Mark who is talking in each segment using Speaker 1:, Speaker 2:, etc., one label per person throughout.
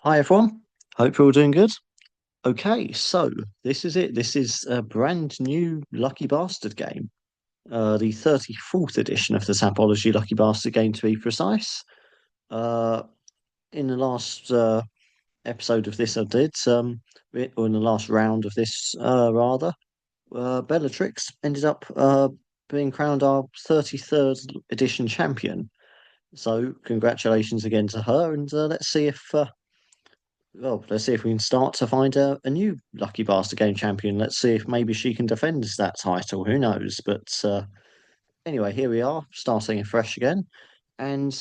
Speaker 1: Hi everyone. Hope you're all doing good. Okay, so this is it. This is a brand new Lucky Bastard game. The 34th edition of the Tapology Lucky Bastard game to be precise. Uh in the last episode of this I did, or in the last round of this rather, Bellatrix ended up being crowned our 33rd edition champion. So congratulations again to her, and let's see if we can start to find a new Lucky Bastard Game champion. Let's see if maybe she can defend that title. Who knows? But anyway, here we are, starting afresh again. And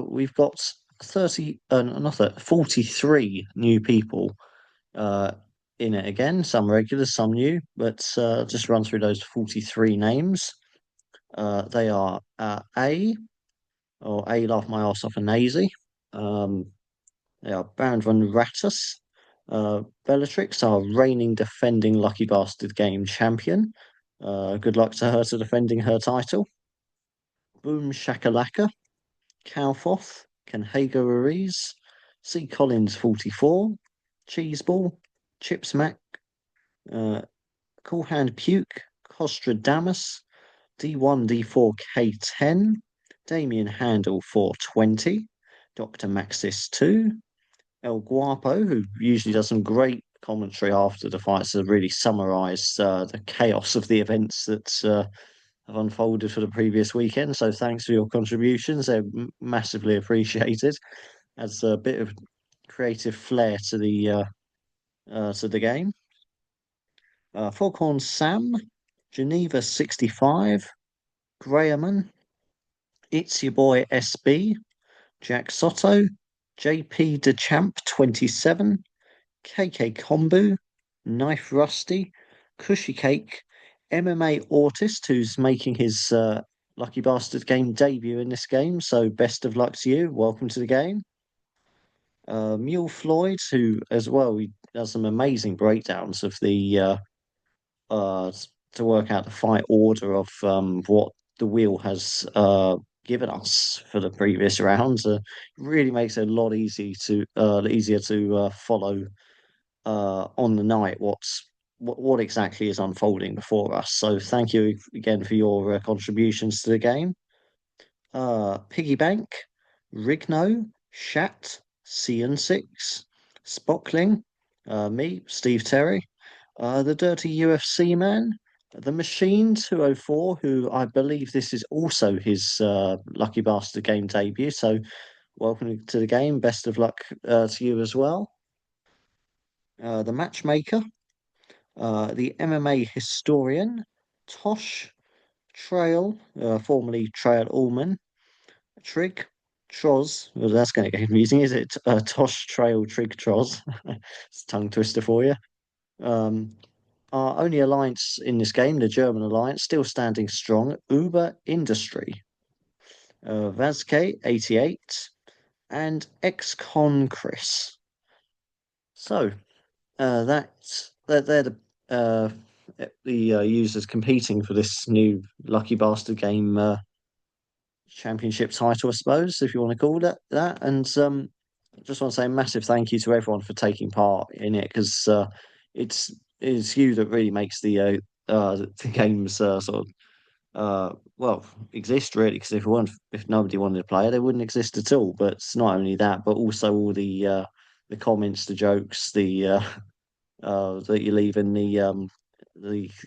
Speaker 1: we've got 43 new people uh, in it again. Some regulars, some new. But just run through those 43 names. They are A, laugh my ass off, a Nazy. Um, They are Baron von Rattus. Bellatrix, our reigning defending Lucky Bastard game champion. Good luck to her to defending her title. Boom Shakalaka, Calfoth, Kenhager Ruiz, C. Collins 44, Cheeseball, Chips Mac, uh, Cool Hand Puke, Costradamus, D1 D4 K10, Damien Handel 420, Dr. Maxis 2, El Guapo, who usually does some great commentary after the fights to really summarize the chaos of the events that have unfolded for the previous weekend. So thanks for your contributions; they're massively appreciated. Adds a bit of creative flair to the game. Foghorn Sam, Geneva 65, Grahamon, It's Your Boy SB, Jack Soto, JP DeChamp 27, KK Kombu, Knife Rusty, Cushy Cake, MMA Autist, who's making his Lucky Bastard game debut in this game. So best of luck to you. Welcome to the game. Mule Floyd, who as well he does some amazing breakdowns of the uh to work out the fight order of what the wheel has given us for the previous rounds. Really makes it a lot easier to follow on the night what exactly is unfolding before us. So thank you again for your contributions to the game. Piggy Bank, Rigno, Shat, CN6, Spockling, me, Steve Terry, the Dirty UFC Man, the Machine 204, who I believe this is also his Lucky Bastard game debut. So welcome to the game. Best of luck to you as well. The Matchmaker, the MMA historian, Tosh Trail, formerly Trail Allman, Trig Troz. Well, that's going to get confusing, is it? Tosh Trail Trig Troz. It's a tongue twister for you. Um, our only alliance in this game, the German alliance, still standing strong. Uber Industry, Vazke 88, and Ex-Con Chris. So they're uh, the users competing for this new Lucky Bastard game championship title, I suppose, if you want to call it that. And just want to say a massive thank you to everyone for taking part in it because it's you that really makes the games well exist really. Because if nobody wanted to play it, they wouldn't exist at all. But it's not only that, but also all the comments, the jokes, the that you leave in the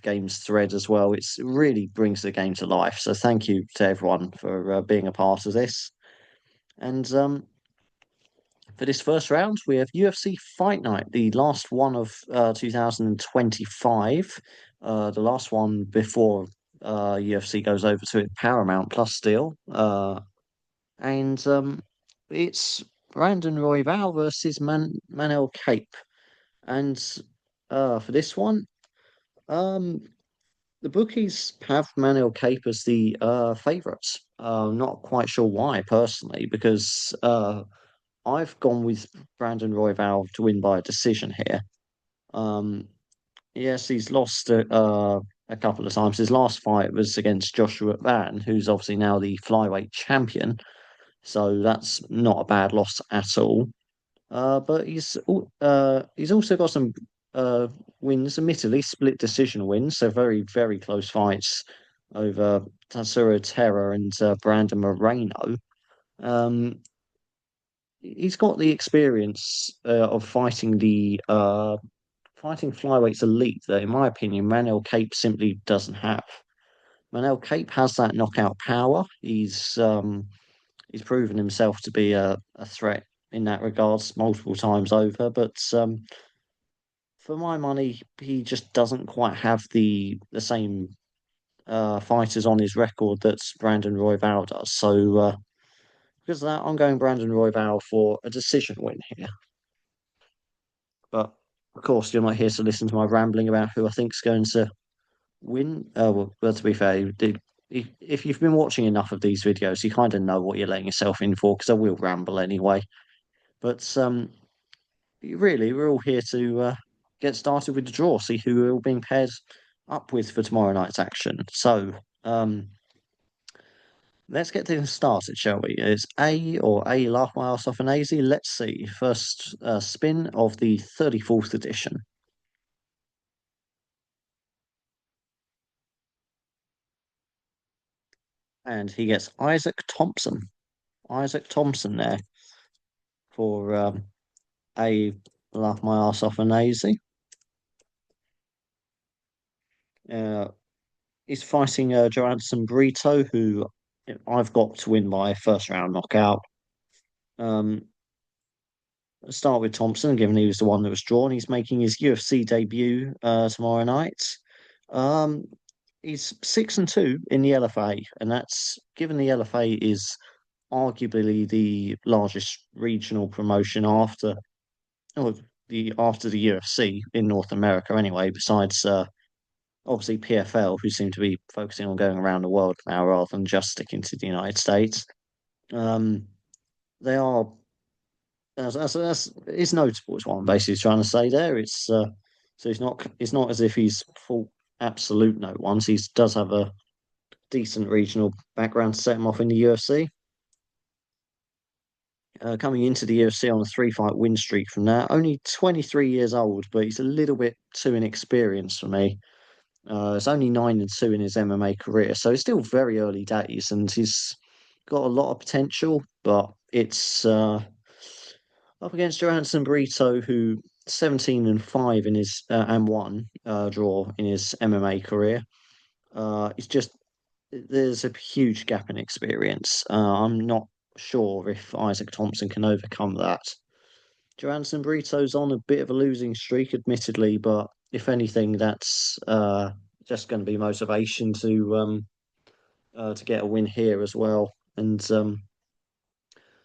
Speaker 1: game's thread as well. It really brings the game to life. So thank you to everyone for being a part of this. And for this first round, we have UFC Fight Night, the last one of 2025, the last one before UFC goes over to it Paramount Plus deal. And it's Brandon Royval versus Manel Cape. And for this one, um, the bookies have Manuel Cape as the favourites. Not quite sure why personally, because I've gone with Brandon Royval to win by a decision here. Um, yes, he's lost a couple of times. His last fight was against Joshua Van, who's obviously now the flyweight champion. So that's not a bad loss at all. But he's also got some uh wins, admittedly split decision wins, so very very close fights over Tatsuro Terra and Brandon Moreno. Um, he's got the experience of fighting flyweights elite that, in my opinion, Manel Cape simply doesn't have. Manel Cape has that knockout power. He's proven himself to be a threat in that regards multiple times over, but for my money, he just doesn't quite have the same fighters on his record that Brandon Royval does. So because of that, I'm going Brandon Royval for a decision win here. But of course, you're not here to listen to my rambling about who I think's going to win. Well, to be fair, if you've been watching enough of these videos, you kind of know what you're letting yourself in for because I will ramble anyway. But really, we're all here to get started with the draw, see who we're all being paired up with for tomorrow night's action. So let's get things started, shall we? It's A or A laugh my ass off an AZ. Let's see. First spin of the 34th edition. And he gets Isaac Thompson. Isaac Thompson there for A laugh my ass off an AZ. Uh, he's fighting Joanson Brito, who I've got to win by first round knockout. Um, let's start with Thompson, given he was the one that was drawn. He's making his UFC debut tomorrow night. Um, he's 6-2 in the LFA, and that's given the LFA is arguably the largest regional promotion or after the UFC in North America anyway, besides obviously PFL, who seem to be focusing on going around the world now rather than just sticking to the United States. Um, they are that's it's notable is what I'm basically trying to say there. So it's not as if he's full absolute no ones. He does have a decent regional background to set him off in the UFC. Coming into the UFC on a three-fight win streak from there, only 23 years old, but he's a little bit too inexperienced for me. It's only 9-2 in his MMA career, so it's still very early days, and he's got a lot of potential. But it's up against Johansson Brito, who 17-5 in his and one draw in his MMA career. It's just there's a huge gap in experience. I'm not sure if Isaac Thompson can overcome that. Johansson Brito's on a bit of a losing streak, admittedly, but if anything, that's just going to be motivation to get a win here as well. And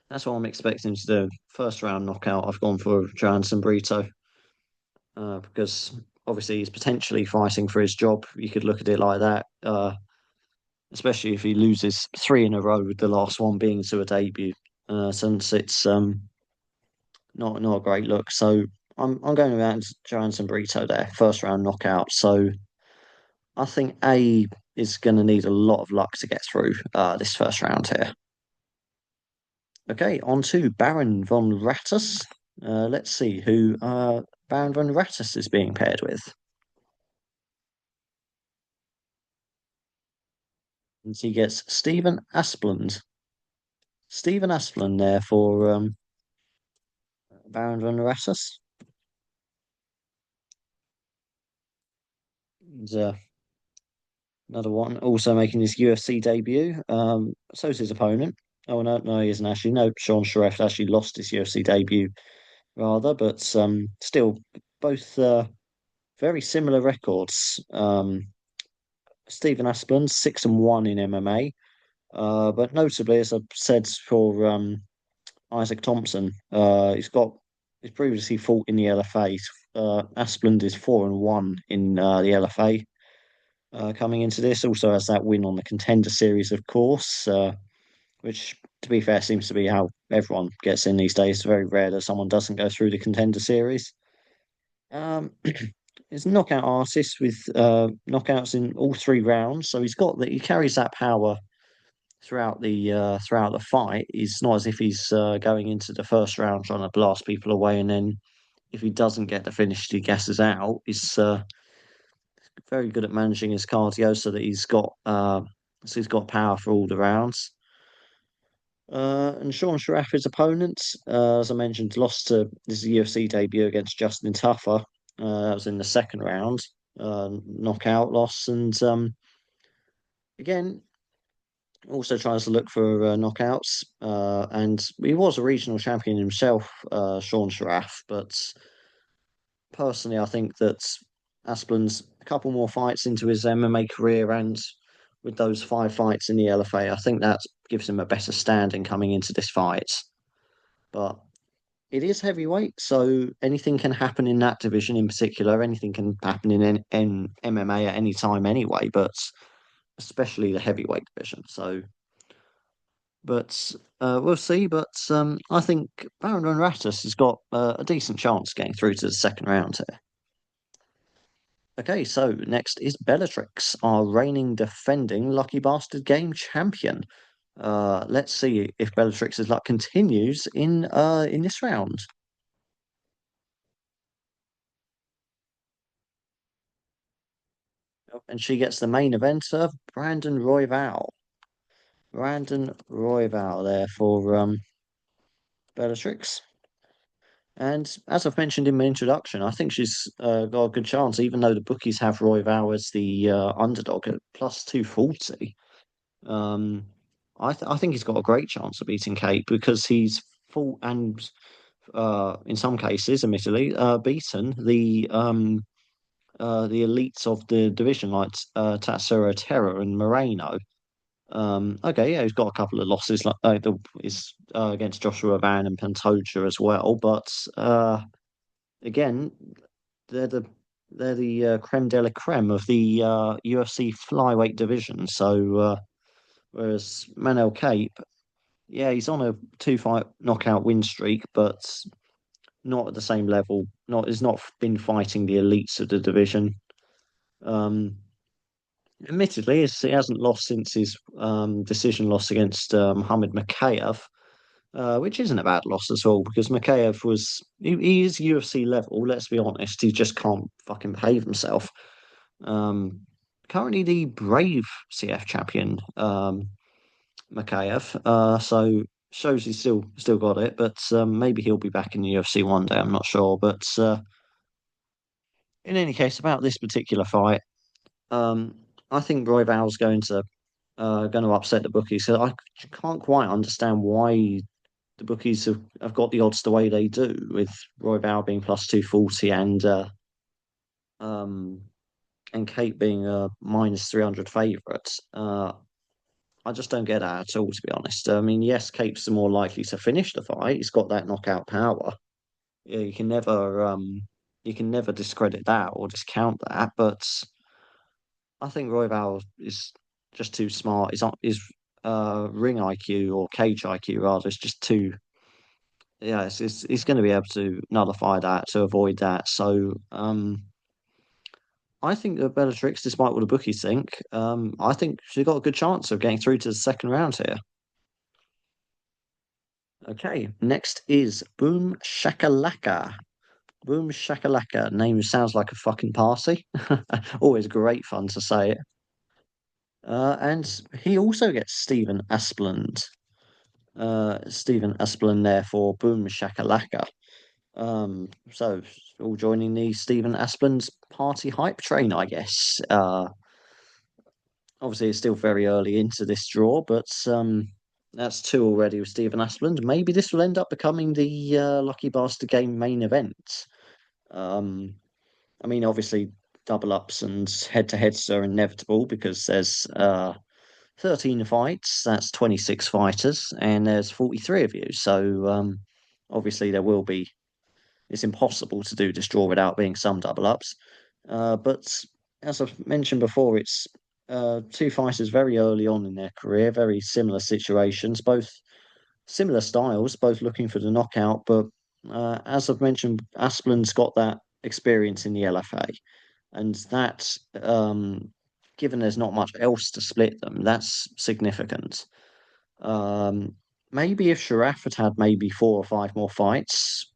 Speaker 1: that's what I'm expecting to do. First round knockout, I've gone for Johansson Brito because obviously he's potentially fighting for his job. You could look at it like that, especially if he loses three in a row, with the last one being to a debut. Since it's not a great look. So I'm going around Johansson Brito there, first round knockout. So I think A is going to need a lot of luck to get through this first round here. Okay, on to Baron von Rattus. Let's see who Baron von Rattus is being paired with. And he gets Stephen Asplund. Stephen Asplund there for Baron von Rattus. And, another one also making his UFC debut. So is his opponent. Oh no, no, he isn't actually. No, Sean Sharef actually lost his UFC debut rather, but still both very similar records. Stephen Asplund 6-1 in MMA, but notably, as I've said for Isaac Thompson, he's previously fought in the LFA. Asplund is 4-1 in the LFA. Coming into this, also has that win on the Contender Series, of course, which, to be fair, seems to be how everyone gets in these days. It's very rare that someone doesn't go through the Contender Series. He's a knockout artist with knockouts in all three rounds, so he carries that power throughout the fight. It's not as if he's going into the first round trying to blast people away, and then if he doesn't get the finish, he gasses out. He's very good at managing his cardio so he's got power for all the rounds. And Sean Sharaf, his opponent, as I mentioned, lost to this UFC debut against Justin Tuffer. That was in the second round, knockout loss, and again also tries to look for knockouts. And he was a regional champion himself, Sean Sharaf. But personally, I think that Asplin's a couple more fights into his MMA career, and with those 5 fights in the LFA, I think that gives him a better standing coming into this fight. But it is heavyweight, so anything can happen in that division in particular. Anything can happen in MMA at any time anyway, but especially the heavyweight division. So but we'll see. But I think Baron Ratus has got a decent chance getting through to the second round here. Okay, so next is Bellatrix, our reigning defending Lucky Bastard Game champion. Let's see if Bellatrix's luck continues in this round. And she gets the main eventer, Brandon Royval. Brandon Royval there for Bellatrix. And as I've mentioned in my introduction, I think she's got a good chance, even though the bookies have Roy Vow as the underdog at plus 240. Um, I think he's got a great chance of beating Kate because he's fought and, in some cases, admittedly, beaten the elites of the division like Tatsuro Terra and Moreno. Okay, yeah, he's got a couple of losses like is against Joshua Van and Pantoja as well, but again, they're the creme de la creme of the UFC flyweight division. So whereas Manel Cape, yeah, he's on a 2 fight knockout win streak, but not at the same level. Not He's not been fighting the elites of the division. Um, Admittedly, he hasn't lost since his decision loss against Muhammad Makayev, which isn't a bad loss at all because Makayev he is UFC level. Let's be honest, he just can't fucking behave himself. Um, Currently the Brave CF champion, Makayev. So shows he's still got it, but maybe he'll be back in the UFC one day. I'm not sure, but in any case, about this particular fight, um, I think Royval's going to upset the bookies. So I can't quite understand why the bookies have got the odds the way they do, with Royval being plus 240 um and Kate being a minus 300 favourite. I just don't get that at all, to be honest. I mean, yes, Kate's the more likely to finish the fight. He's got that knockout power. Yeah, you can never discredit that or discount that. But I think Royval is just too smart. His ring IQ or cage IQ rather is just too. Yeah, it's going to be able to nullify that to avoid that. So I think that Bellatrix, despite what the bookies think, I think she's got a good chance of getting through to the second round here. Okay, next is Boom Shakalaka. Boom Shakalaka. Name sounds like a fucking party. Always great fun to say it. And he also gets Stephen Asplund. Stephen Asplund there for Boom Shakalaka. So all joining the Stephen Asplund's party hype train, I guess. Obviously, it's still very early into this draw, but that's two already with Stephen Asplund. Maybe this will end up becoming the Lucky Bastard Game main event. Um, I mean, obviously, double ups and head to heads are inevitable because there's 13 fights, that's 26 fighters, and there's 43 of you. So obviously, it's impossible to do this draw without being some double ups. But as I've mentioned before, it's two fighters very early on in their career, very similar situations, both similar styles, both looking for the knockout. But as I've mentioned, Asplin's got that experience in the LFA, and that, given there's not much else to split them, that's significant. Um, Maybe if Sharaf had maybe 4 or 5 more fights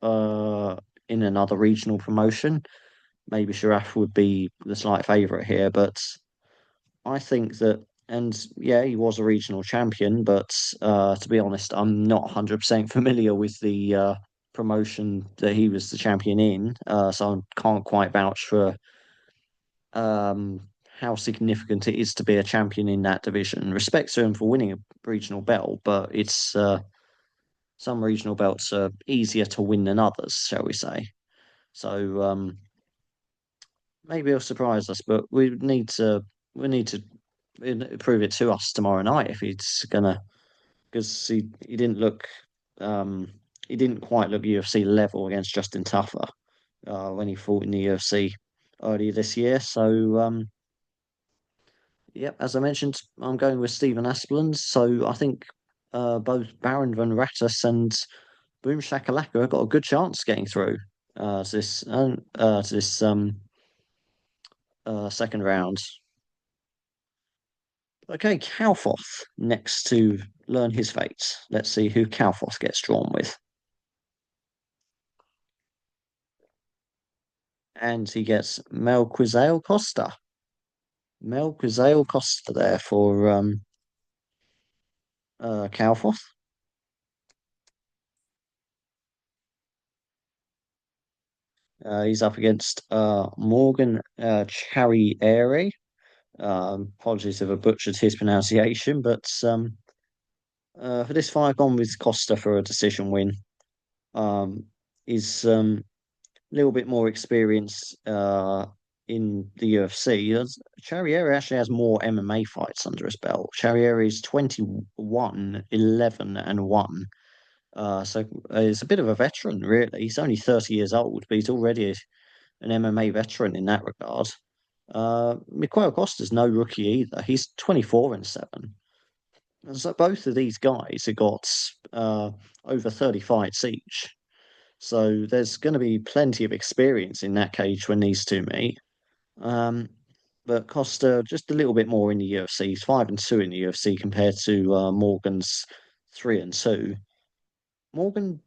Speaker 1: uh, in another regional promotion, maybe Sharaf would be the slight favourite here. But I think that, and yeah, he was a regional champion, but to be honest, I'm not 100% familiar with the promotion that he was the champion in, so I can't quite vouch for um, how significant it is to be a champion in that division. Respect to him for winning a regional belt, but it's some regional belts are easier to win than others, shall we say. So maybe he'll surprise us, but we need to prove it to us tomorrow night if he's gonna, because he didn't look um he didn't quite look UFC level against Justin Tuffer when he fought in the UFC earlier this year. So yep, as I mentioned, I'm going with Stephen Aspland. So I think both Baron van Rattus and Boom Shakalaka have got a good chance getting through to this second round. Okay, Kalfoth next to learn his fate. Let's see who Kalfoth gets drawn with. And he gets Melquizael Costa. Melquizael Costa there for Kalfoth. He's up against Morgan Charriere. Apologies if I butchered his pronunciation, but for this fight, I've gone with Costa for a decision win. He's a little bit more experience in the UFC. Charriere actually has more MMA fights under his belt. Charriere is 21, 11, and 1. So he's a bit of a veteran, really. He's only 30 years old, but he's already an MMA veteran in that regard. Miguel Costa's no rookie either. He's 24 and 7. And so both of these guys have got over 30 fights each. So there's going to be plenty of experience in that cage when these two meet. Um, but Costa just a little bit more in the UFC. He's 5 and 2 in the UFC compared to Morgan's 3 and 2. Morgan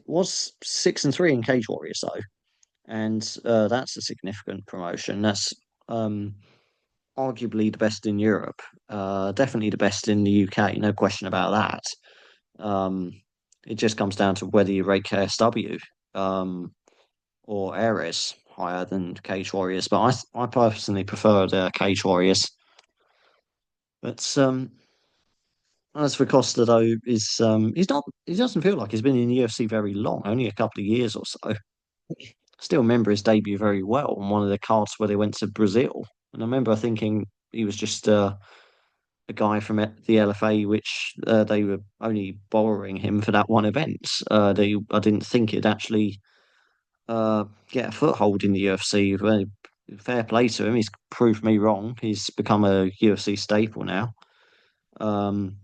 Speaker 1: was 6 and 3 in Cage Warriors though, and that's a significant promotion. That's arguably the best in Europe. Definitely the best in the UK, no question about that. It just comes down to whether you rate KSW or Ares higher than Cage Warriors, but I personally prefer the Cage Warriors. But as for Costa though, is he doesn't feel like he's been in the UFC very long, only a couple of years or so. Still remember his debut very well on one of the cards where they went to Brazil, and I remember thinking he was just a guy from the LFA, which they were only borrowing him for that one event. I didn't think it'd actually get a foothold in the UFC. Well, fair play to him. He's proved me wrong. He's become a UFC staple now. Um,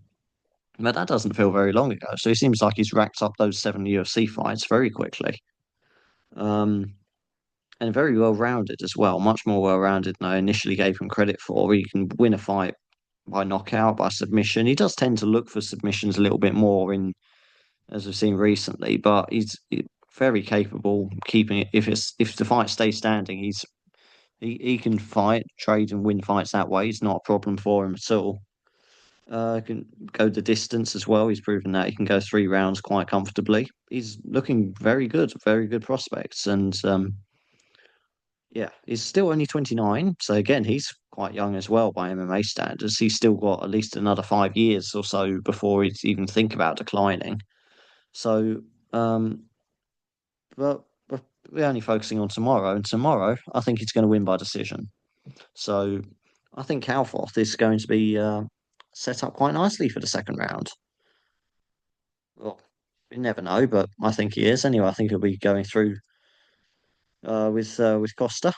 Speaker 1: but that doesn't feel very long ago. So it seems like he's racked up those 7 UFC fights very quickly. Um, and very well rounded as well. Much more well rounded than I initially gave him credit for. He can win a fight by knockout, by submission. He does tend to look for submissions a little bit more in as we've seen recently, but he's very capable keeping it. If the fight stays standing, he can fight, trade, and win fights that way. It's not a problem for him at all. Can go the distance as well. He's proven that he can go 3 rounds quite comfortably. He's looking very good prospects, and yeah, he's still only 29. So again, he's quite young as well by MMA standards. He's still got at least another 5 years or so before he'd even think about declining. So, but we're only focusing on tomorrow, and tomorrow I think he's going to win by decision. So I think Halforth is going to be set up quite nicely for the second round. Well, you never know, but I think he is anyway. I think he'll be going through with Costa.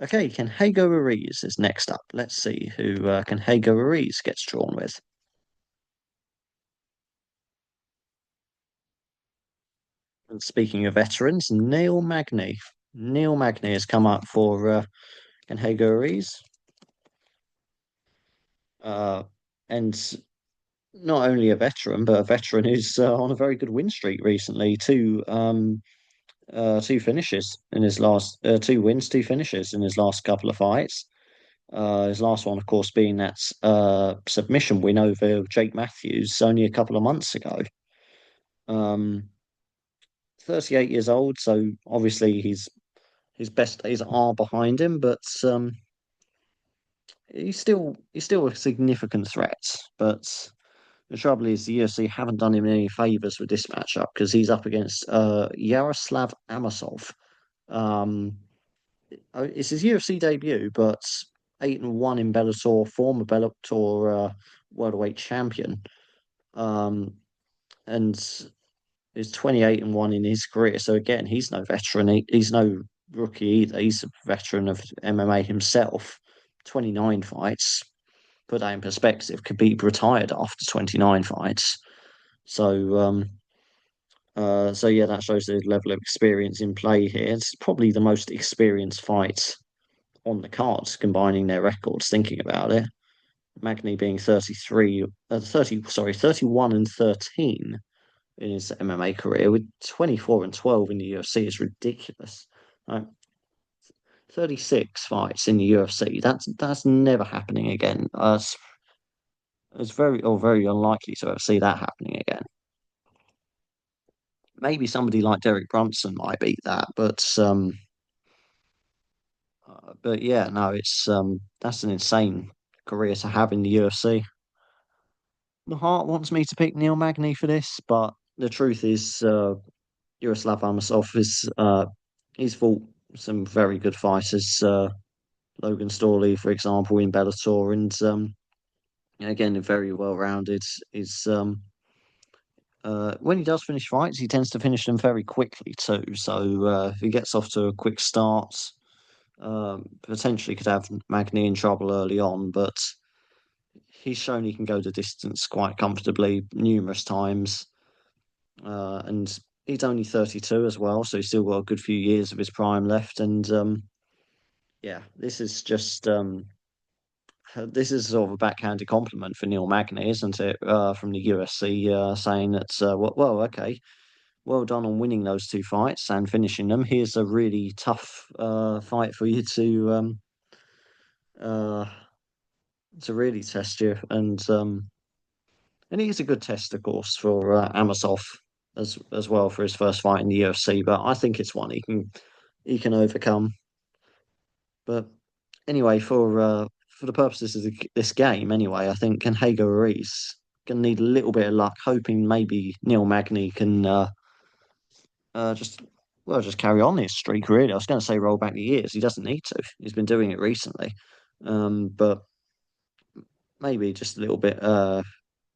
Speaker 1: Okay, Canhego Ruiz is next up. Let's see who Canhego Ruiz gets drawn with. And speaking of veterans, Neil Magny. Neil Magny has come up for Canhego Ruiz. and not only a veteran, but a veteran who's on a very good win streak recently. Two finishes in his last 2 wins, 2 finishes in his last couple of fights. His last one, of course, being that submission win over Jake Matthews only a couple of months ago. Um, 38 years old, so obviously his best days are behind him, but he's still a significant threat. But the trouble is the UFC haven't done him any favors with this matchup because he's up against Yaroslav Amosov. Um, it's his UFC debut, but 8-1 in Bellator, former Bellator worldweight champion, um, and is 28-1 in his career. So again, he's no veteran. He's no rookie either. He's a veteran of MMA himself. 29 fights. Put that in perspective, could be retired after 29 fights. So so yeah, that shows the level of experience in play here. It's probably the most experienced fight on the cards, combining their records, thinking about it. Magny being 31 and 13 in his MMA career, with 24 and 12 in the UFC is ridiculous. Like, 36 fights in the UFC, that's never happening again. It's very unlikely to ever see that happening again. Maybe somebody like Derek Brunson might beat that, but yeah, no, it's that's an insane career to have in the UFC. The heart wants me to pick Neil Magny for this, but the truth is, Yaroslav Amosov is he's fought some very good fighters, Logan Storley, for example, in Bellator, and again, very well rounded. Is When he does finish fights, he tends to finish them very quickly too. So if he gets off to a quick start, potentially could have Magny in trouble early on, but he's shown he can go the distance quite comfortably numerous times. And he's only 32 as well, so he's still got a good few years of his prime left. And yeah, this is sort of a backhanded compliment for Neil Magny, isn't it? From the UFC, saying that, well, okay, well done on winning those 2 fights and finishing them. Here's a really tough fight for you uh, to really test you, and he's a good test, of course, for Amosov as well for his first fight in the UFC. But I think it's one he can overcome. But anyway, for the purposes of this game, anyway, I think Canhego Ruiz gonna need a little bit of luck, hoping maybe Neil Magny can just just carry on his streak. Really, I was going to say roll back the years. He doesn't need to. He's been doing it recently, but maybe just a little bit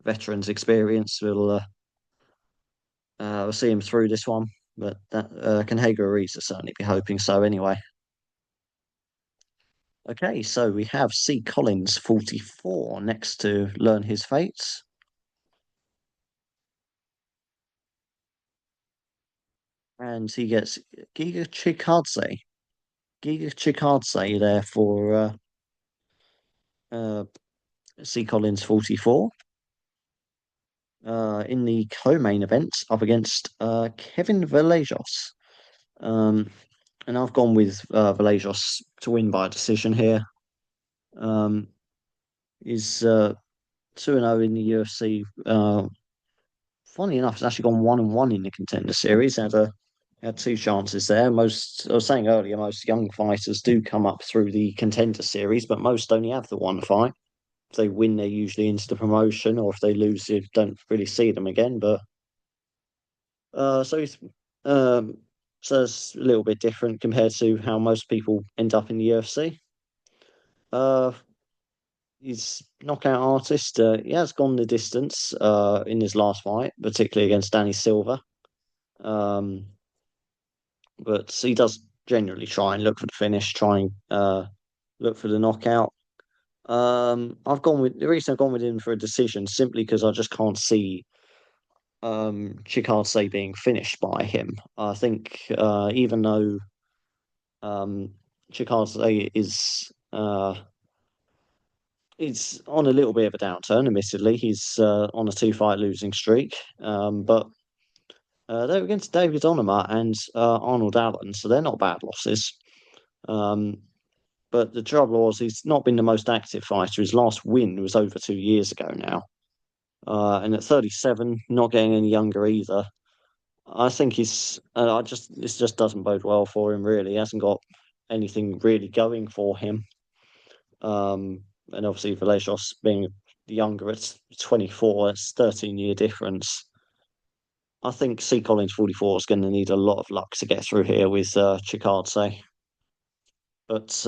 Speaker 1: veterans experience will see him through this one. But that Canhego Ruiz will certainly be hoping so. Anyway, okay, so we have C. Collins 44 next to learn his fates, and he gets Giga Chikadze. Giga Chikadze there for uh, C. Collins 44. In the co-main event up against Kevin Vallejos. Um, and I've gone with Vallejos to win by decision here. Is 2-0 in the UFC. Funny enough, it's actually gone 1-1 in the contender series. Had 2 chances there. I was saying earlier, most young fighters do come up through the contender series, but most only have the one fight. If they win, they're usually into the promotion, or if they lose, you don't really see them again. But Uh, so he's um, so it's a little bit different compared to how most people end up in the UFC. Uh, he's knockout artist. He has gone the distance in his last fight, particularly against Danny Silva. Um, but he does generally try and look for the finish, try and look for the knockout. I've gone with the reason I've gone with him for a decision simply because I just can't see Chikadze being finished by him. I think even though Um, Chikadze is He's on a little bit of a downturn, admittedly. He's on a two-fight losing streak, but they're against David Onama and Arnold Allen, so they're not bad losses. Um, but the trouble was he's not been the most active fighter. His last win was over 2 years ago now. And at 37, not getting any younger either. I think this just doesn't bode well for him, really. He hasn't got anything really going for him. And obviously, Velezos being younger at 24, it's 13-year difference. I think C. Collins 44 is going to need a lot of luck to get through here with Chikadze. But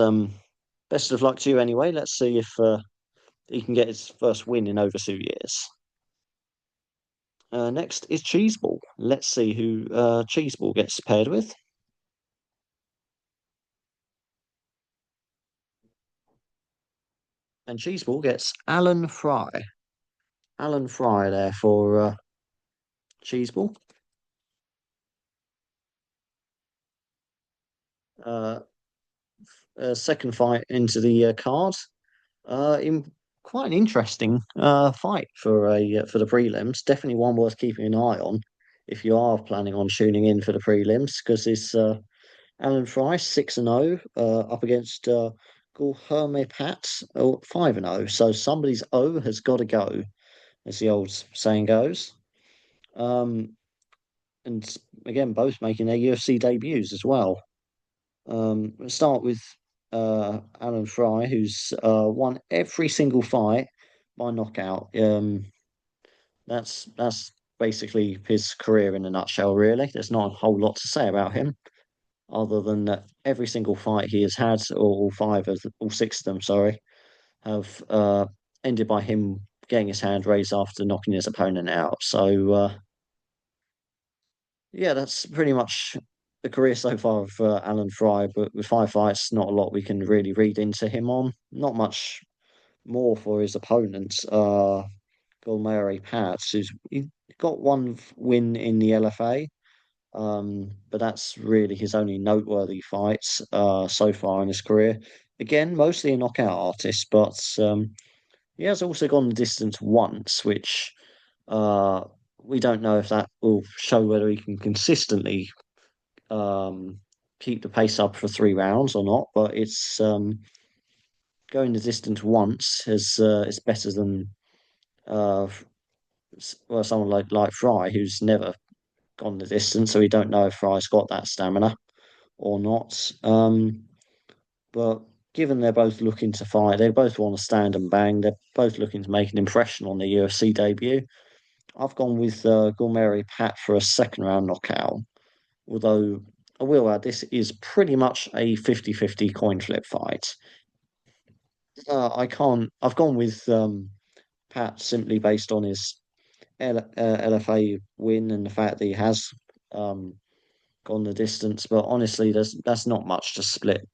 Speaker 1: best of luck to you anyway. Let's see if he can get his first win in over 2 years. Next is Cheeseball. Let's see who Cheeseball gets paired with. And Cheeseball gets Alan Fry. Alan Fry there for Cheeseball. Uh, Second fight into the card. In quite an interesting fight for the prelims. Definitely one worth keeping an eye on if you are planning on tuning in for the prelims, because it's Alan Fry 6-0 up against Gulherme Pat 5-0. So somebody's O has got to go, as the old saying goes. And again, both making their UFC debuts as well. Let's start with Alan Fry, who's won every single fight by knockout. That's basically his career in a nutshell, really. There's not a whole lot to say about him, other than that every single fight he has had, or all six of them, sorry, have ended by him getting his hand raised after knocking his opponent out. So yeah, that's pretty much the career so far of Alan Fry. But with five fights, not a lot we can really read into him on. Not much more for his opponent, Gulmari Pats, who's he got one win in the LFA. But that's really his only noteworthy fights so far in his career. Again, mostly a knockout artist, but he has also gone the distance once, which uh, we don't know if that will show whether he can consistently um, keep the pace up for 3 rounds or not. But it's going the distance once is better than uh, well, someone like Fry, who's never gone the distance, so we don't know if Fry's got that stamina or not. But given they're both looking to fight, they both want to stand and bang. They're both looking to make an impression on their UFC debut. I've gone with Gulmeri Pat for a second round knockout. Although I will add, this is pretty much a 50-50 coin flip fight. I can't. I've gone with Pat simply based on his LFA win and the fact that he has um, gone the distance. But honestly, that's not much to split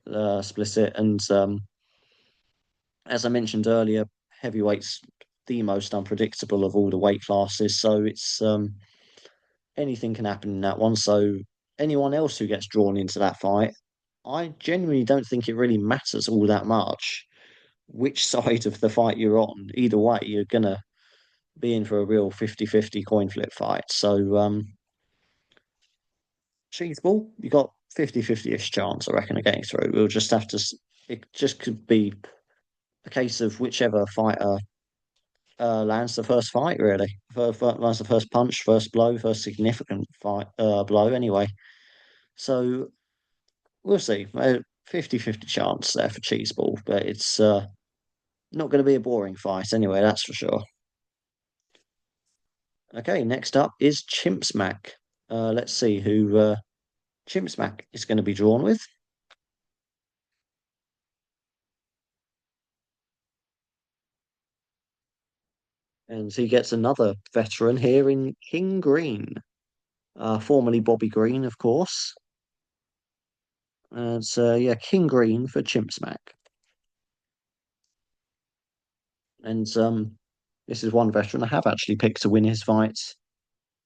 Speaker 1: it. And as I mentioned earlier, heavyweight's the most unpredictable of all the weight classes. So it's anything can happen in that one. So anyone else who gets drawn into that fight, I genuinely don't think it really matters all that much which side of the fight you're on. Either way, you're gonna be in for a real 50-50 coin flip fight. So cheese ball, you got 50-50-ish chance, I reckon, of getting through. We'll just have to it just could be a case of whichever fighter lands the first fight, really. Lands the first punch, first blow, first significant fight blow anyway. So we'll see. 50-50 chance there for cheese ball, but it's not going to be a boring fight anyway, that's for sure. Okay, next up is Chimp Smack. Let's see who Chimp Smack is going to be drawn with. And he gets another veteran here in King Green, formerly Bobby Green, of course. And so, yeah, King Green for Chimp Smack. And this is one veteran I have actually picked to win his fights.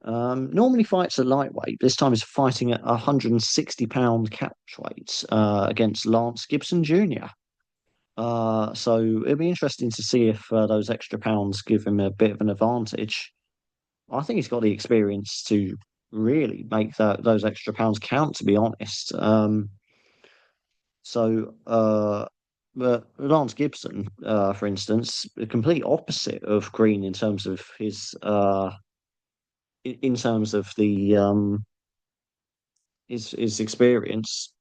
Speaker 1: Normally fights at lightweight. This time he's fighting at 160-pound catch weight against Lance Gibson Jr. So it'd be interesting to see if those extra pounds give him a bit of an advantage. I think he's got the experience to really make those extra pounds count, to be honest. So, but Lance Gibson, for instance, the complete opposite of Green in terms of in terms of the his experience.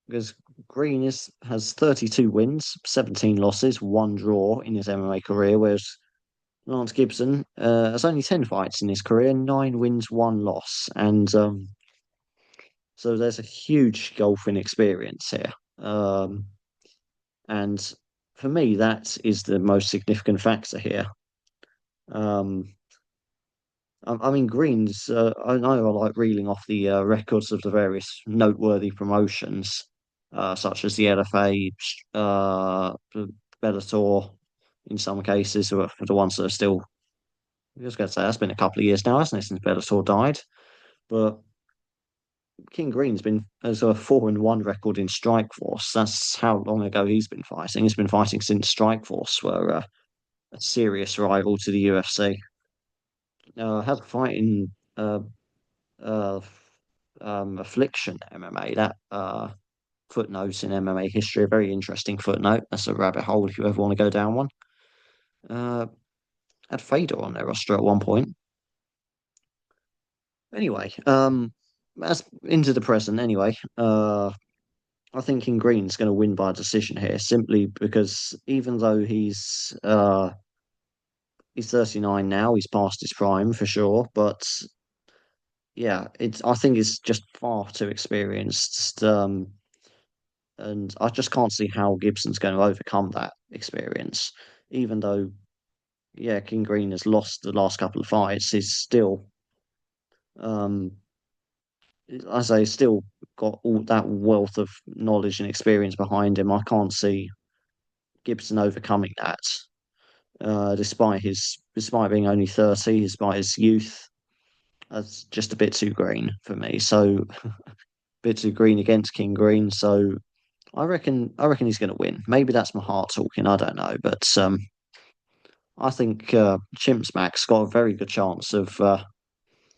Speaker 1: Because Green is has 32 wins, 17 losses, one draw in his MMA career, whereas Lance Gibson has only 10 fights in his career, nine wins, one loss, and so there's a huge golfing experience here. Um, And for me, that is the most significant factor here. Um, I mean, Greens, I know I like reeling off the records of the various noteworthy promotions, such as the LFA, the Bellator, in some cases, for the ones that are still, I was going to say, that's been a couple of years now, hasn't it, since Bellator died? But King Green's been has a 4-1 record in Strikeforce. That's how long ago he's been fighting. He's been fighting since Strikeforce were a serious rival to the UFC. Had a fight in uh, Affliction MMA. That footnote in MMA history, a very interesting footnote. That's a rabbit hole if you ever want to go down one. Uh, had Fedor on their roster at one point. Anyway, as into the present. Anyway, I think King Green's going to win by decision here, simply because even though he's 39 now, he's past his prime for sure, but yeah, it's I think it's just far too experienced. And I just can't see how Gibson's going to overcome that experience. Even though, yeah, King Green has lost the last couple of fights, he's still, um, I say, still got all that wealth of knowledge and experience behind him. I can't see Gibson overcoming that, despite being only 30, despite his youth. That's just a bit too green for me. So, a bit too green against King Green. So, I reckon he's going to win. Maybe that's my heart talking. I don't know, but I think Chimps Max got a very good chance of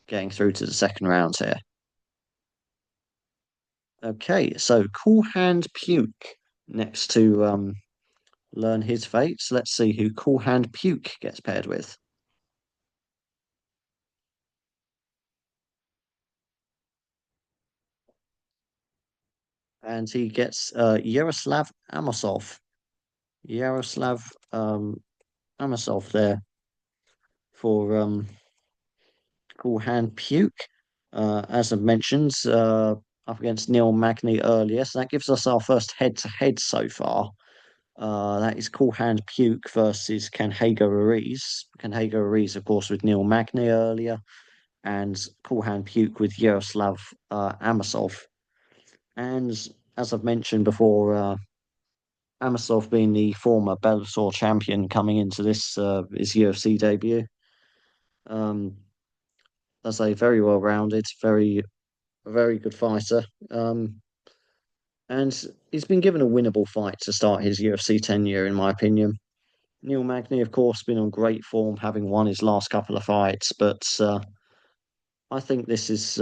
Speaker 1: getting through to the second round here. Okay, so Cool Hand Puke next to learn his fate. So let's see who Cool Hand Puke gets paired with, and he gets Yaroslav Amosov. Yaroslav Amosov there for Cool Hand Puke. As I mentioned, up against Neil Magny earlier. So that gives us our first head-to-head so far. That is Cool Hand Puke versus Canhego Ruiz. Canhego Ruiz, of course, with Neil Magny earlier, and Cool Hand Puke with Yaroslav Amosov. And as I've mentioned before, Amosov being the former Bellator champion coming into this his UFC debut. Um, as a very well rounded, very good fighter. And he's been given a winnable fight to start his UFC tenure, in my opinion. Neil Magny, of course, been on great form, having won his last couple of fights, but I think this is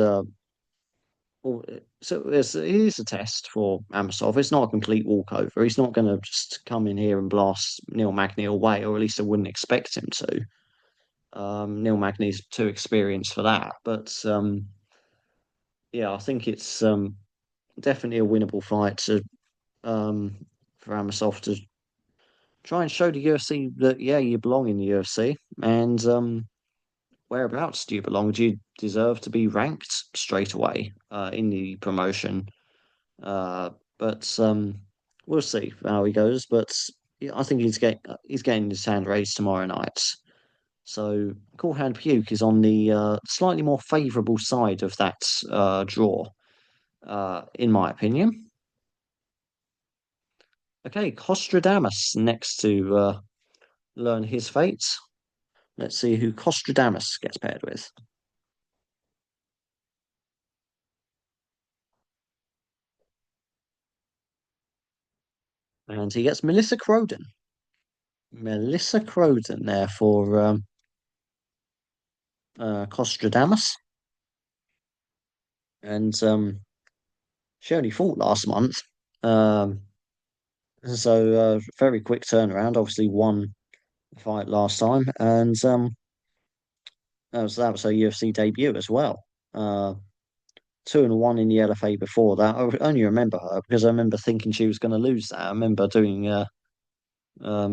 Speaker 1: so it is a test for Amosov. It's not a complete walkover. He's not going to just come in here and blast Neil Magny away, or at least I wouldn't expect him to. Neil Magny's too experienced for that, but yeah, I think it's definitely a winnable fight um, for Amosov to try and show the UFC that yeah, you belong in the UFC, and whereabouts do you belong? Do you deserve to be ranked straight away in the promotion? Uh, but we'll see how he goes. But yeah, I think he's getting his hand raised tomorrow night. So Cool Hand Puke is on the slightly more favourable side of that draw, in my opinion. Okay, Costradamus next to learn his fate. Let's see who Costradamus gets paired with. and he gets Melissa Croden. Melissa Croden there for Costradamus, and she only fought last month. Um, very quick turnaround. Obviously, won the fight last time, and that was her UFC debut as well. 2-1 in the LFA before that. I only remember her because I remember thinking she was going to lose that. I remember doing.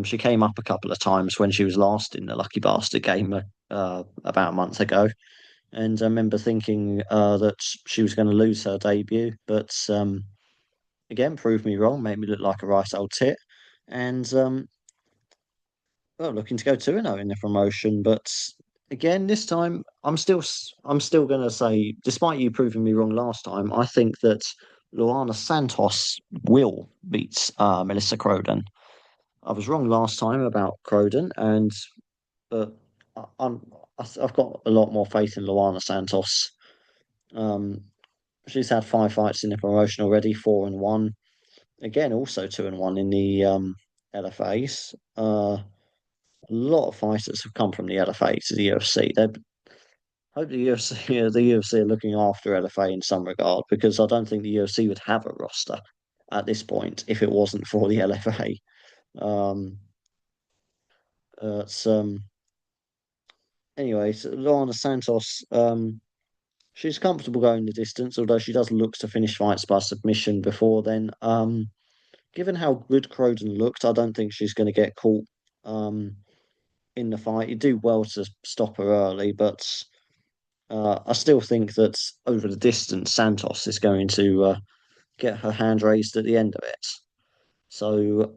Speaker 1: She came up a couple of times when she was last in the Lucky Bastard game about a month ago, and I remember thinking that she was going to lose her debut, but again, proved me wrong, made me look like a right old tit, and well, looking to go 2-0 in the promotion. But again, this time I'm still going to say, despite you proving me wrong last time, I think that Luana Santos will beat Melissa Croden. I was wrong last time about Croden, and but I, I'm I've got a lot more faith in Luana Santos. Um, she's had 5 fights in the promotion already, 4-1. Again, also 2-1 in the LFAs. A lot of fighters have come from the LFA to the UFC. They hope the UFC, the UFC are looking after LFA in some regard because I don't think the UFC would have a roster at this point if it wasn't for the LFA. Um, it's Anyway, so Lana Santos, she's comfortable going the distance, although she does look to finish fights by submission before then. Given how good Croden looked, I don't think she's going to get caught um, in the fight. You do well to stop her early, but I still think that over the distance, Santos is going to get her hand raised at the end of it. So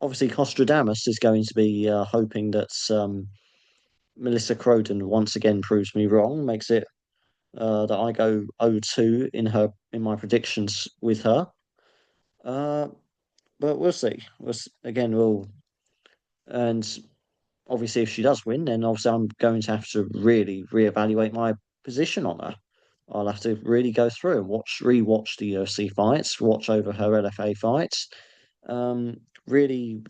Speaker 1: obviously, Costradamus is going to be hoping that Melissa Croden once again proves me wrong, makes it that I go 0-2 in my predictions with her. Uh, but we'll see. Again, we'll and obviously if she does win, then obviously I'm going to have to really reevaluate my position on her. I'll have to really go through and rewatch the UFC fights, watch over her LFA fights, really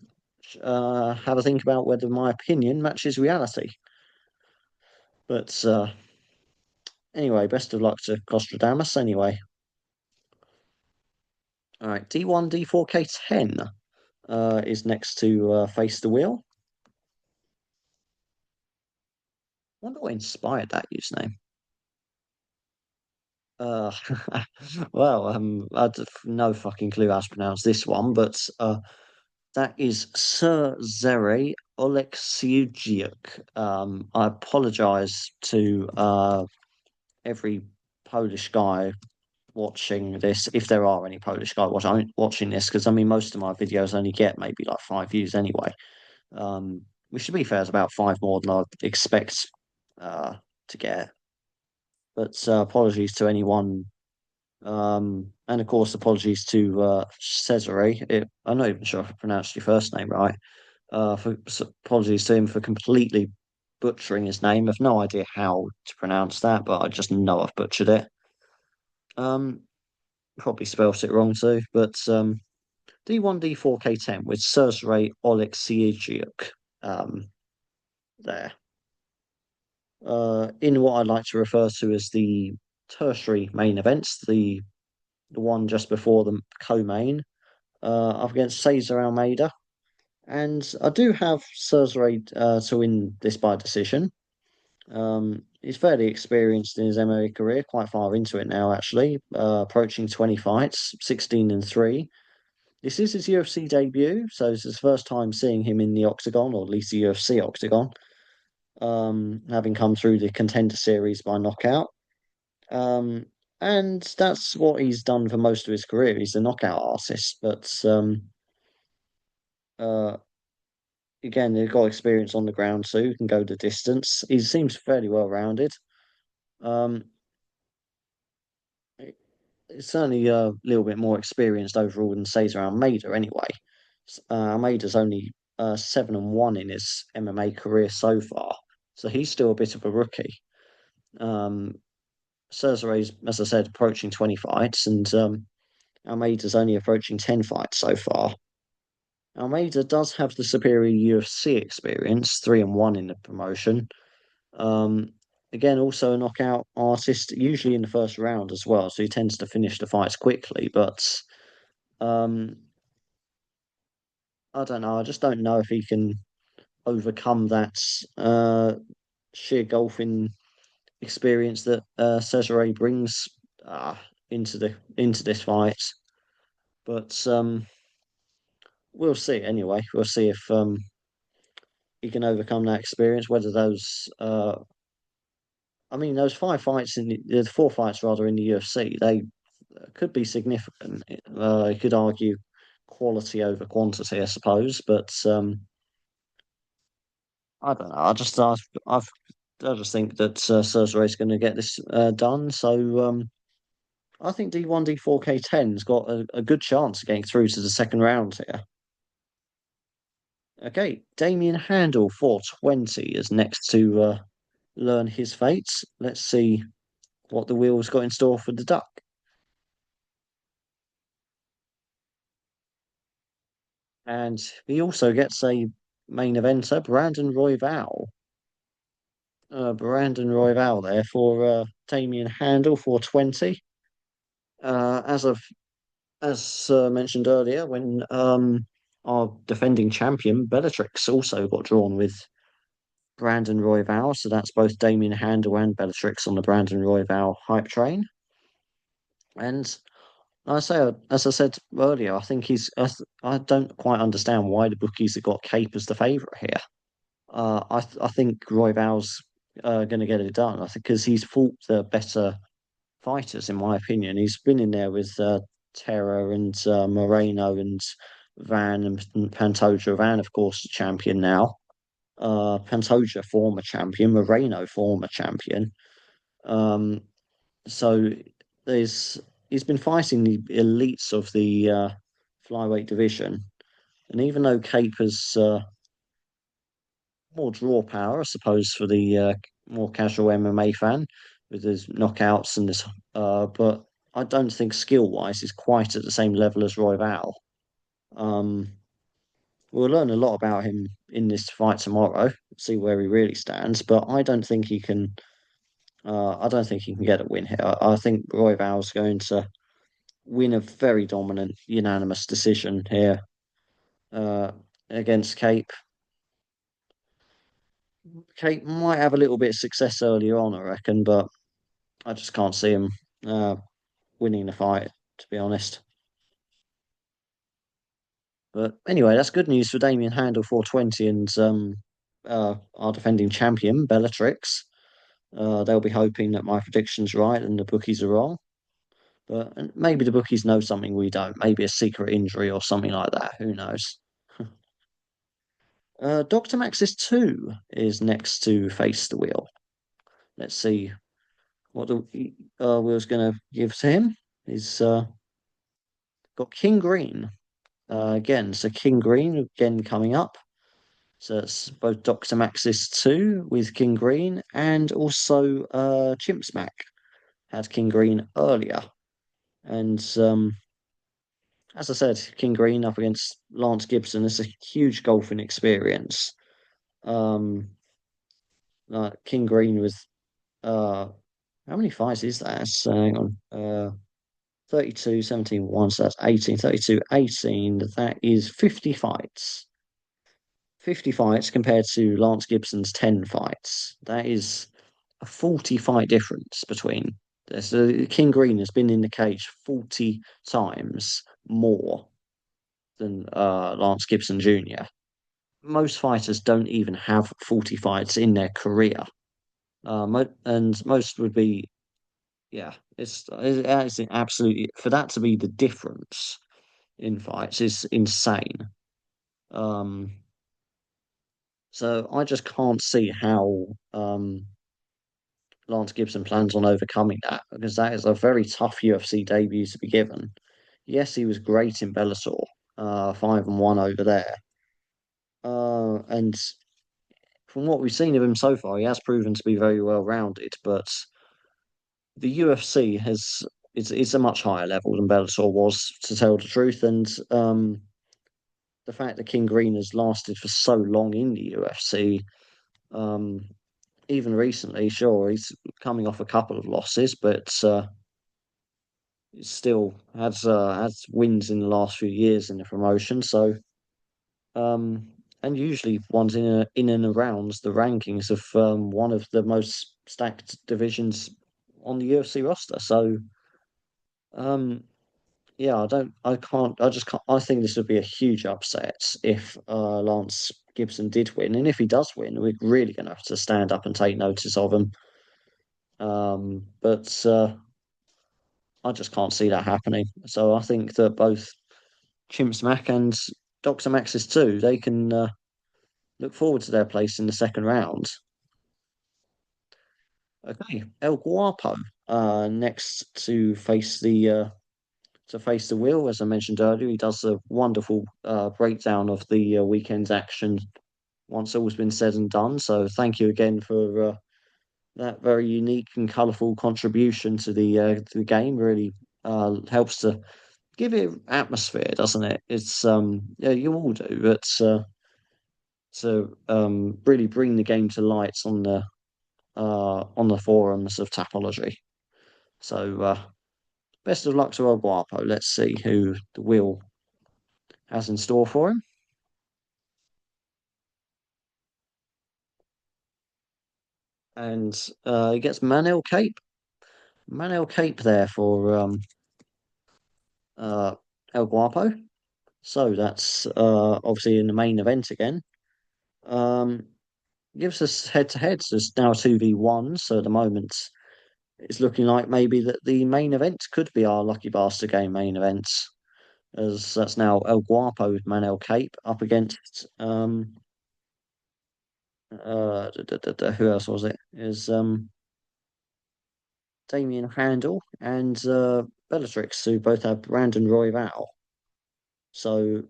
Speaker 1: have a think about whether my opinion matches reality. But anyway, best of luck to Costradamus anyway. All right, D1 D4K10 is next to Face the Wheel. Wonder what inspired that username. Uh, well, I have no fucking clue how to pronounce this one, but that is Sir Zere Oleksiujiuk. I apologize to every Polish guy watching this, if there are any Polish guys watching this, because I mean, most of my videos only get maybe like 5 views anyway. Which to be fair is about five more than I'd expect uh, to get. But apologies to anyone, and of course apologies to Cesare. I'm not even sure if I pronounced your first name right. Apologies to him for completely butchering his name. I've no idea how to pronounce that, but I just know I've butchered it. Um, Probably spelt it wrong too. But D1 D4K10 with Cesare Oleksiejczuk. There. In what I'd like to refer to as the tertiary main events, the one just before the co-main, up against Cesar Almeida. And I do have Cesare to win this by decision. He's fairly experienced in his MMA career, quite far into it now, actually, approaching 20 fights, 16-3. This is his UFC debut, so it's his first time seeing him in the octagon, or at least the UFC octagon, having come through the Contender Series by knockout. Um, and that's what he's done for most of his career. He's a knockout artist, but uh, again, he's got experience on the ground too. Can go the distance. He seems fairly well rounded. Um, it's certainly a little bit more experienced overall than Cesar Almeida, anyway. Almeida's only 7-1 in his MMA career so far, so he's still a bit of a rookie. Cesare's, as I said, approaching 20 fights, and Almeida's only approaching 10 fights so far. Almeida does have the superior UFC experience, 3-1 in the promotion. Um, Again, also a knockout artist, usually in the first round as well, so he tends to finish the fights quickly. But um, I don't know. I just don't know if he can overcome that sheer golfing experience that Cesare brings uh, into this fight. But we'll see anyway. We'll see if he can overcome that experience. Whether those, I mean, those five fights in the four fights rather in the UFC, they could be significant. You could argue quality over quantity, I suppose. But I don't know. I just think that Cesare is going to get this done. So I think D1 D4K10's got a good chance of getting through to the second round here. Okay, Damien Handel 420 is next to learn his fates. Let's see what the wheel's got in store for the duck. And he also gets a main eventer, Brandon Royval. Brandon Royval there for Damien Handel 420. As of as mentioned earlier, when our defending champion Bellatrix also got drawn with Brandon Royval, so that's both Damien Handel and Bellatrix on the Brandon Royval hype train. And as I said earlier, I think I don't quite understand why the bookies have got Cape as the favourite here. I think Royval's going to get it done. I think because he's fought the better fighters, in my opinion. He's been in there with Terra and Moreno and Van and Pantoja. Van, of course, the champion now. Pantoja, former champion. Moreno, former champion. Um, so there's he's been fighting the elites of the flyweight division, and even though Cape has more draw power, I suppose, for the more casual MMA fan with his knockouts and this. But I don't think skill wise he's quite at the same level as Royval. Um, we'll learn a lot about him in this fight tomorrow, see where he really stands. But I don't think he can. I don't think he can get a win here. I think Royval's going to win a very dominant, unanimous decision here uh, against Cape. Cape might have a little bit of success earlier on, I reckon, but I just can't see him uh, winning the fight, to be honest. But anyway, that's good news for Damien Handel 420 and our defending champion, Bellatrix. They'll be hoping that my prediction's right and the bookies are wrong. But and maybe the bookies know something we don't. Maybe a secret injury or something like that. Who knows? Dr. Maxis 2 is next to face the wheel. Let's see what the wheel's going to give to him. He's got King Green again. So King Green again coming up. So it's both Dr. Maxis 2 with King Green and also Chimp Smack had King Green earlier. And as I said, King Green up against Lance Gibson is a huge golfing experience. Um, King Green with uh, how many fights is that? So, hang on. 32, 17, 1, so that's 18, 32, 18. That is 50 fights. 50 fights compared to Lance Gibson's 10 fights. That is a 40 fight difference between this. King Green has been in the cage 40 times more than Lance Gibson Jr. Most fighters don't even have 40 fights in their career. And most would be, yeah, it's absolutely, for that to be the difference in fights is insane. Um, so I just can't see how Lance Gibson plans on overcoming that because that is a very tough UFC debut to be given. Yes, he was great in Bellator, 5-1 over there. And from what we've seen of him so far, he has proven to be very well rounded. But the UFC has it's a much higher level than Bellator was, to tell the truth. And the fact that King Green has lasted for so long in the UFC, um, even recently, sure, he's coming off a couple of losses, but still has wins in the last few years in the promotion. So and usually ones in and around the rankings of one of the most stacked divisions on the UFC roster. So um, yeah, I can't, I just can't. I think this would be a huge upset if Lance Gibson did win, and if he does win, we're really going to have to stand up and take notice of him. But I just can't see that happening. So I think that both Chimps Mac and Dr. Maxis too, they can look forward to their place in the second round. Okay, El Guapo next to face the wheel. As I mentioned earlier, he does a wonderful breakdown of the weekend's action once all's been said and done. So thank you again for that very unique and colourful contribution to the game. Really helps to give it atmosphere, doesn't it? It's yeah, you all do, but to really bring the game to light on the forums of Tapology. So best of luck to El Guapo. Let's see who the wheel has in store for him. And he gets Manel Cape. Manel Cape there for uh, El Guapo. So that's obviously in the main event again. Um, gives us head to head. So it's now 2v1. So at the moment, it's looking like maybe that the main event could be our Lucky Bastard game main event, as that's now El Guapo with Manel Cape up against who else was it? Is Damien Handel and Bellatrix, who both have Brandon Royval. So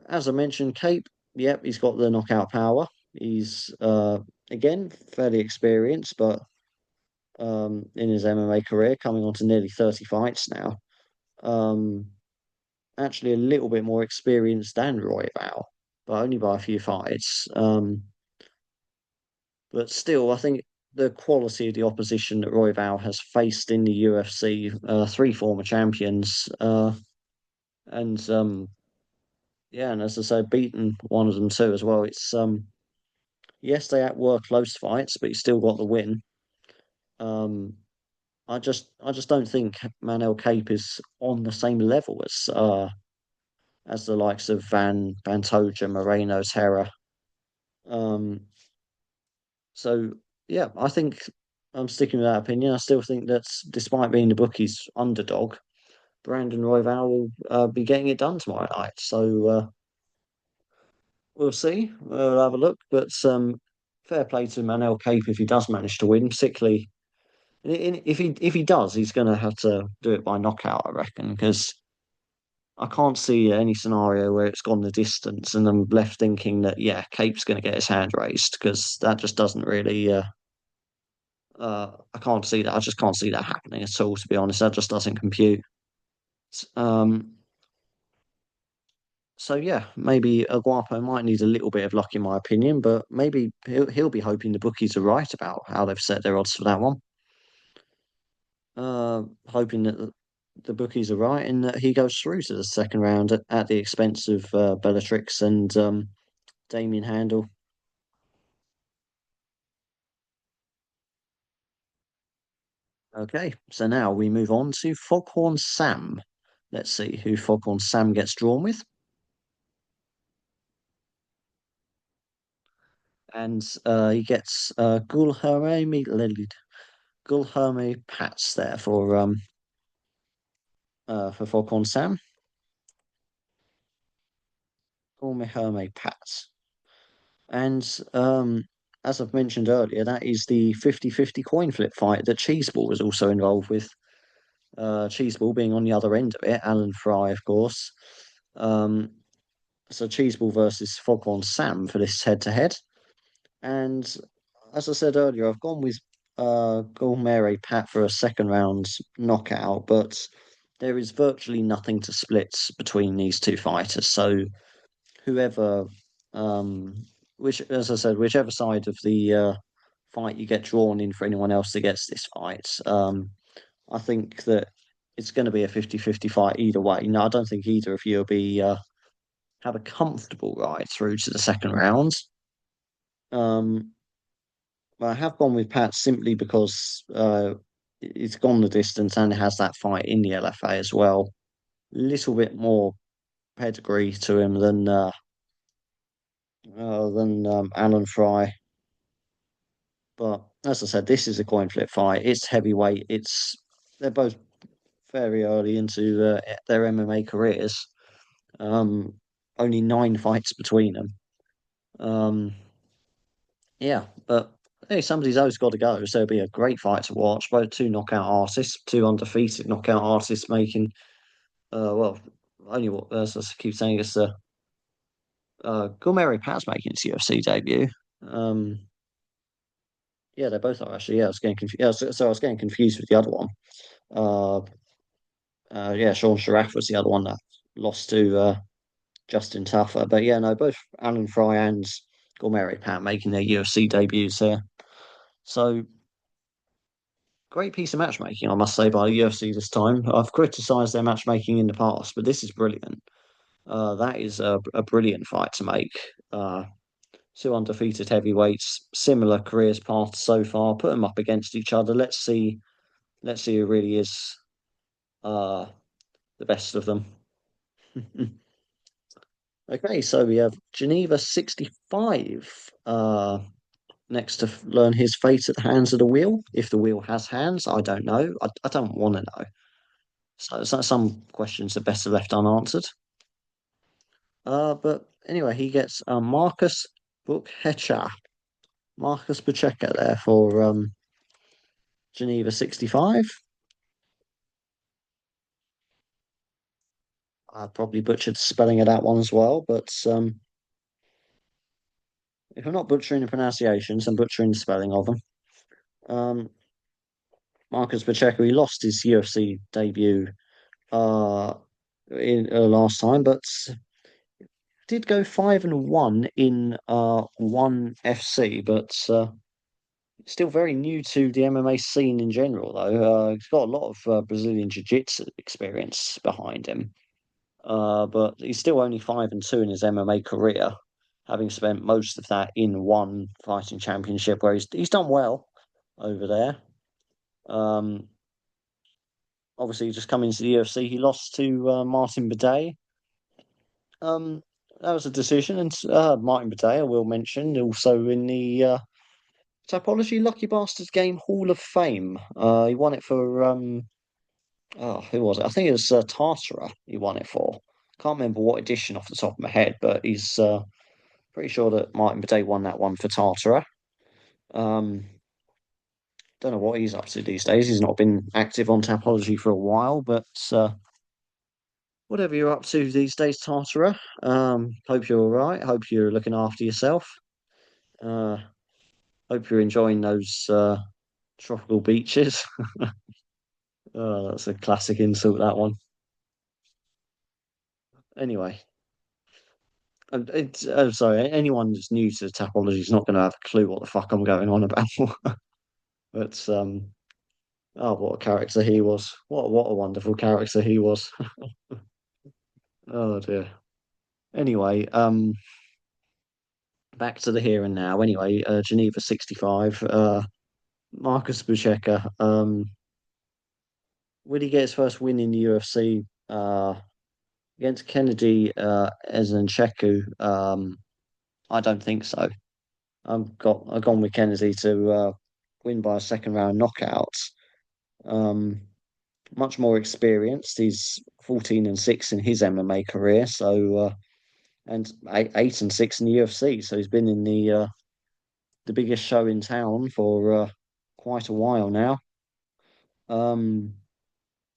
Speaker 1: as I mentioned, Cape, yep, he's got the knockout power. He's again fairly experienced, but in his MMA career, coming on to nearly 30 fights now. Um, actually a little bit more experienced than Royval, but only by a few fights. But still, I think the quality of the opposition that Royval has faced in the UFC, three former champions, and yeah, and as I say, beaten one of them too as well. It's yes, were close fights, but he still got the win. Um, I just don't think Manel Cape is on the same level as the likes of Van Toja, Moreno, Terra. Um, so yeah, I think I'm sticking with that opinion. I still think that despite being the bookies' underdog, Brandon Royval will be getting it done tomorrow night. So we'll see. We'll have a look. But fair play to Manel Cape if he does manage to win, particularly if he does, he's going to have to do it by knockout, I reckon, because I can't see any scenario where it's gone the distance and I'm left thinking that yeah, Cape's going to get his hand raised because that just doesn't really. I can't see that. I just can't see that happening at all. To be honest, that just doesn't compute. Um, so yeah, maybe Aguapo might need a little bit of luck in my opinion, but maybe he'll be hoping the bookies are right about how they've set their odds for that one. Hoping that the bookies are right and that he goes through to the second round at the expense of Bellatrix and Damien Handel. Okay, so now we move on to Foghorn Sam. Let's see who Foghorn Sam gets drawn with. And he gets Gulherme Pats there for Foghorn Sam. Gulherme Pats. And as I've mentioned earlier, that is the 50-50 coin flip fight that Cheeseball was also involved with. Cheeseball being on the other end of it, Alan Fry, of course. Um, so Cheeseball versus Foghorn Sam for this head to head. And as I said earlier, I've gone with Mary Pat for a second round knockout, but there is virtually nothing to split between these two fighters. So whoever, um, which, as I said, whichever side of the fight you get drawn in for anyone else that gets this fight, I think that it's going to be a 50-50 fight either way. No, I don't think either of you will be have a comfortable ride through to the second round. Um, I have gone with Pat simply because it's gone the distance and it has that fight in the LFA as well. Little bit more pedigree to him than Alan Fry. But as I said, this is a coin flip fight. It's heavyweight. They're both very early into their MMA careers. Um, Only 9 fights between them. Um, yeah, but hey, somebody's always got to go. So it'll be a great fight to watch. Both two knockout artists, two undefeated knockout artists making well, only what as I keep saying, it's Gulmeri Pat's making his UFC debut. Um, yeah, they both are actually. Yeah, I was getting confused. Yeah, so I was getting confused with the other one. Uh, yeah, Sean Sharaf was the other one that lost to Justin Tuffer. But yeah, no, both Alan Fry and Gulmeri Pat making their UFC debuts here. So great piece of matchmaking, I must say, by the UFC this time. I've criticised their matchmaking in the past, but this is brilliant. That is a brilliant fight to make. Two undefeated heavyweights, similar careers paths so far. Put them up against each other. Let's see who really is uh, the best of them. Okay, so we have Geneva 65 next to learn his fate at the hands of the wheel. If the wheel has hands, I don't know. I don't want to know. So some questions are better left unanswered. But anyway, he gets Marcus Bukhecha, Marcus Pacheco there for Geneva 65. I probably butchered the spelling of that one as well, but if I'm not butchering the pronunciations, I'm butchering the spelling of them. Um, Marcus Pacheco, he lost his UFC debut uh, in last time, but did go 5-1 in one FC, but still very new to the MMA scene in general, though. He's got a lot of Brazilian Jiu-Jitsu experience behind him. But he's still only 5-2 in his MMA career, having spent most of that in one fighting championship where he's done well over there. Um, Obviously, just coming into the UFC, he lost to Martin Bidet. Um, that was a decision, and Martin Bidet, I will mention, also in the Tapology Lucky Bastard Game Hall of Fame. He won it for oh, who was it? I think it was Tartara. He won it for. Can't remember what edition off the top of my head, but he's pretty sure that Martin Bidet won that one for Tartara. Um, don't know what he's up to these days. He's not been active on Tapology for a while, but whatever you're up to these days, Tartara. Hope you're all right. Hope you're looking after yourself. Uh, Hope you're enjoying those tropical beaches. Oh, that's a classic insult, that one. Anyway, sorry, anyone that's new to Tapology is not going to have a clue what the fuck I'm going on about. But oh, what a character he was! What a wonderful character he was. Oh dear. Anyway, back to the here and now. Anyway, Geneva 65. Marcus Buchecha. Will he get his first win in the UFC? Against Kennedy Ezenchenko? I don't think so. I've gone with Kennedy to win by a second round knockout. Um, Much more experienced. He's 14-6 in his MMA career, so and 8-6 in the UFC. So he's been in the biggest show in town for quite a while now. Um,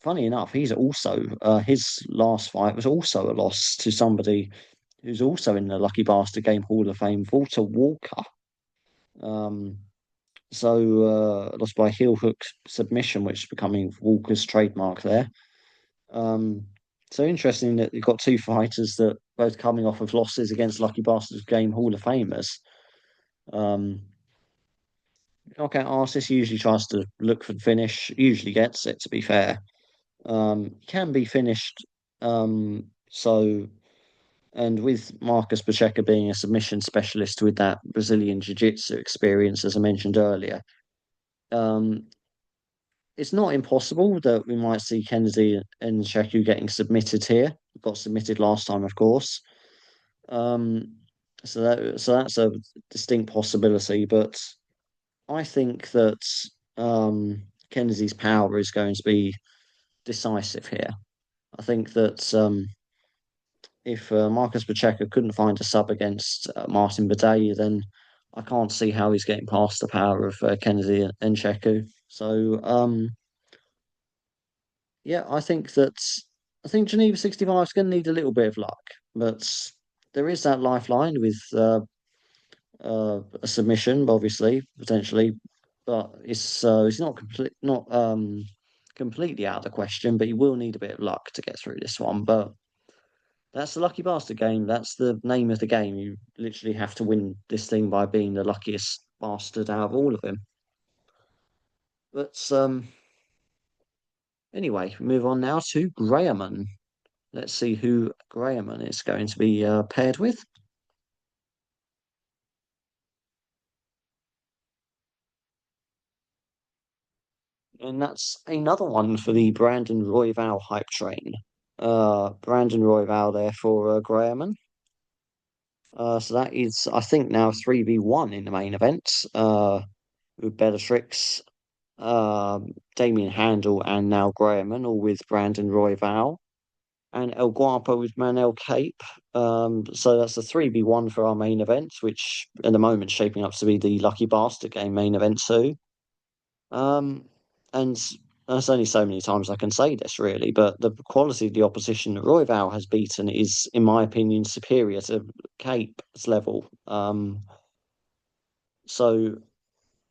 Speaker 1: Funny enough, he's also his last fight was also a loss to somebody who's also in the Lucky Bastard Game Hall of Fame, Walter Walker. Um, Lost by heel hook submission, which is becoming Walker's trademark there. Um, so interesting that you've got two fighters that both coming off of losses against Lucky Bastard Game Hall of Famers. Um, Knockout artist usually tries to look for the finish, usually gets it, to be fair. Can be finished. So, and with Marcus Pacheco being a submission specialist with that Brazilian Jiu Jitsu experience, as I mentioned earlier, um, it's not impossible that we might see Kennedy and Sheku getting submitted here. Got submitted last time, of course. Um, so that's a distinct possibility, but I think that Kennedy's power is going to be decisive here. I think that if Marcus Pacheco couldn't find a sub against Martin Bidet, then I can't see how he's getting past the power of Kennedy and Sheku. Yeah, I think Geneva 65 is going to need a little bit of luck, but there is that lifeline with a submission, obviously, potentially, but it's not completely out of the question. But you will need a bit of luck to get through this one. But that's the lucky bastard game. That's the name of the game. You literally have to win this thing by being the luckiest bastard out of all of them. But anyway, we move on now to Grahamon. Let's see who Grahamon is going to be paired with. And that's another one for the Brandon Royval hype train. Brandon Royval there for Grahamon. So that is, I think, now 3v1 in the main event with Bellatrix, Damien Handel, and now Grahamon, all with Brandon Royval. And El Guapo with Manel Cape. So that's a 3v1 for our main event, which at the moment is shaping up to be the Lucky Bastard game main event too. Um, and there's only so many times I can say this, really, but the quality of the opposition that Royval has beaten is, in my opinion, superior to Cape's level. So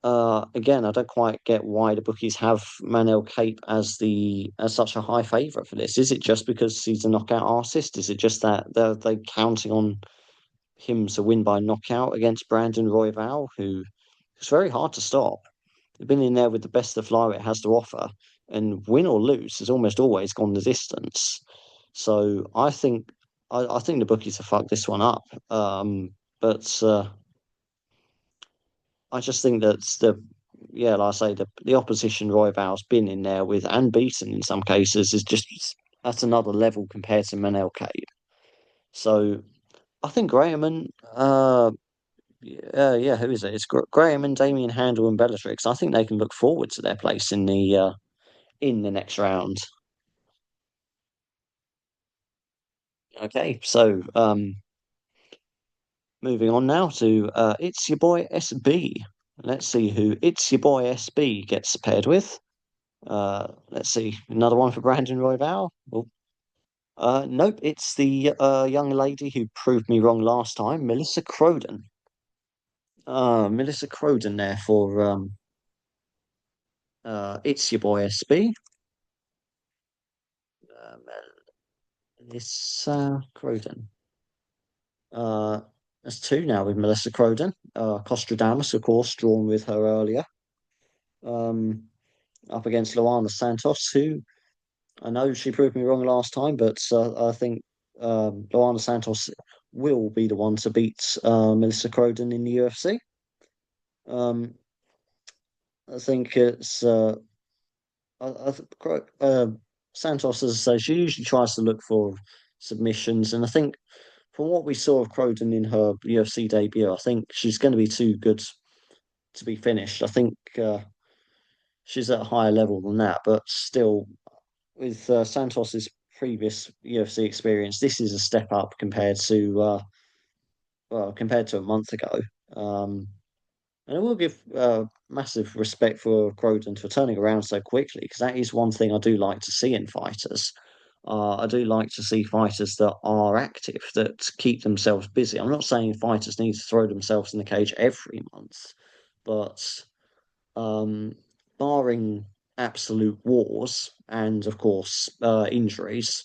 Speaker 1: again, I don't quite get why the bookies have Manel Cape as such a high favourite for this. Is it just because he's a knockout artist? Is it just that they're counting on him to win by knockout against Brandon Royval, who is very hard to stop? They've been in there with the best the flyweight has to offer, and win or lose has almost always gone the distance. So I think the bookies have fucked this one up. But I just think that like I say, the opposition Royval's been in there with and beaten in some cases is just at another level compared to Manel Cade. So I think yeah, who is it? It's Graham and Damien Handel and Bellatrix. I think they can look forward to their place in the next round. Okay, so moving on now to It's Your Boy SB. Let's see who It's Your Boy SB gets paired with. Let's see, another one for Brandon Royval. Oh, nope, it's the young lady who proved me wrong last time, Melissa Croden. Melissa Croden there for It's Your Boy SB. Melissa Croden. Uh, there's two now with Melissa Croden. Costradamus, of course, drawn with her earlier. Um, Up against Luana Santos, who I know she proved me wrong last time, but I think Luana Santos will be the one to beat Melissa Croden in the UFC. Um, I think it's Santos, as I say, she usually tries to look for submissions, and I think from what we saw of Croden in her UFC debut, I think she's going to be too good to be finished. I think she's at a higher level than that, but still, with Santos's previous UFC experience, this is a step up compared to a month ago. Um, and I will give massive respect for Croden for turning around so quickly because that is one thing I do like to see in fighters. I do like to see fighters that are active, that keep themselves busy. I'm not saying fighters need to throw themselves in the cage every month, but Um, Barring absolute wars and, of course, injuries,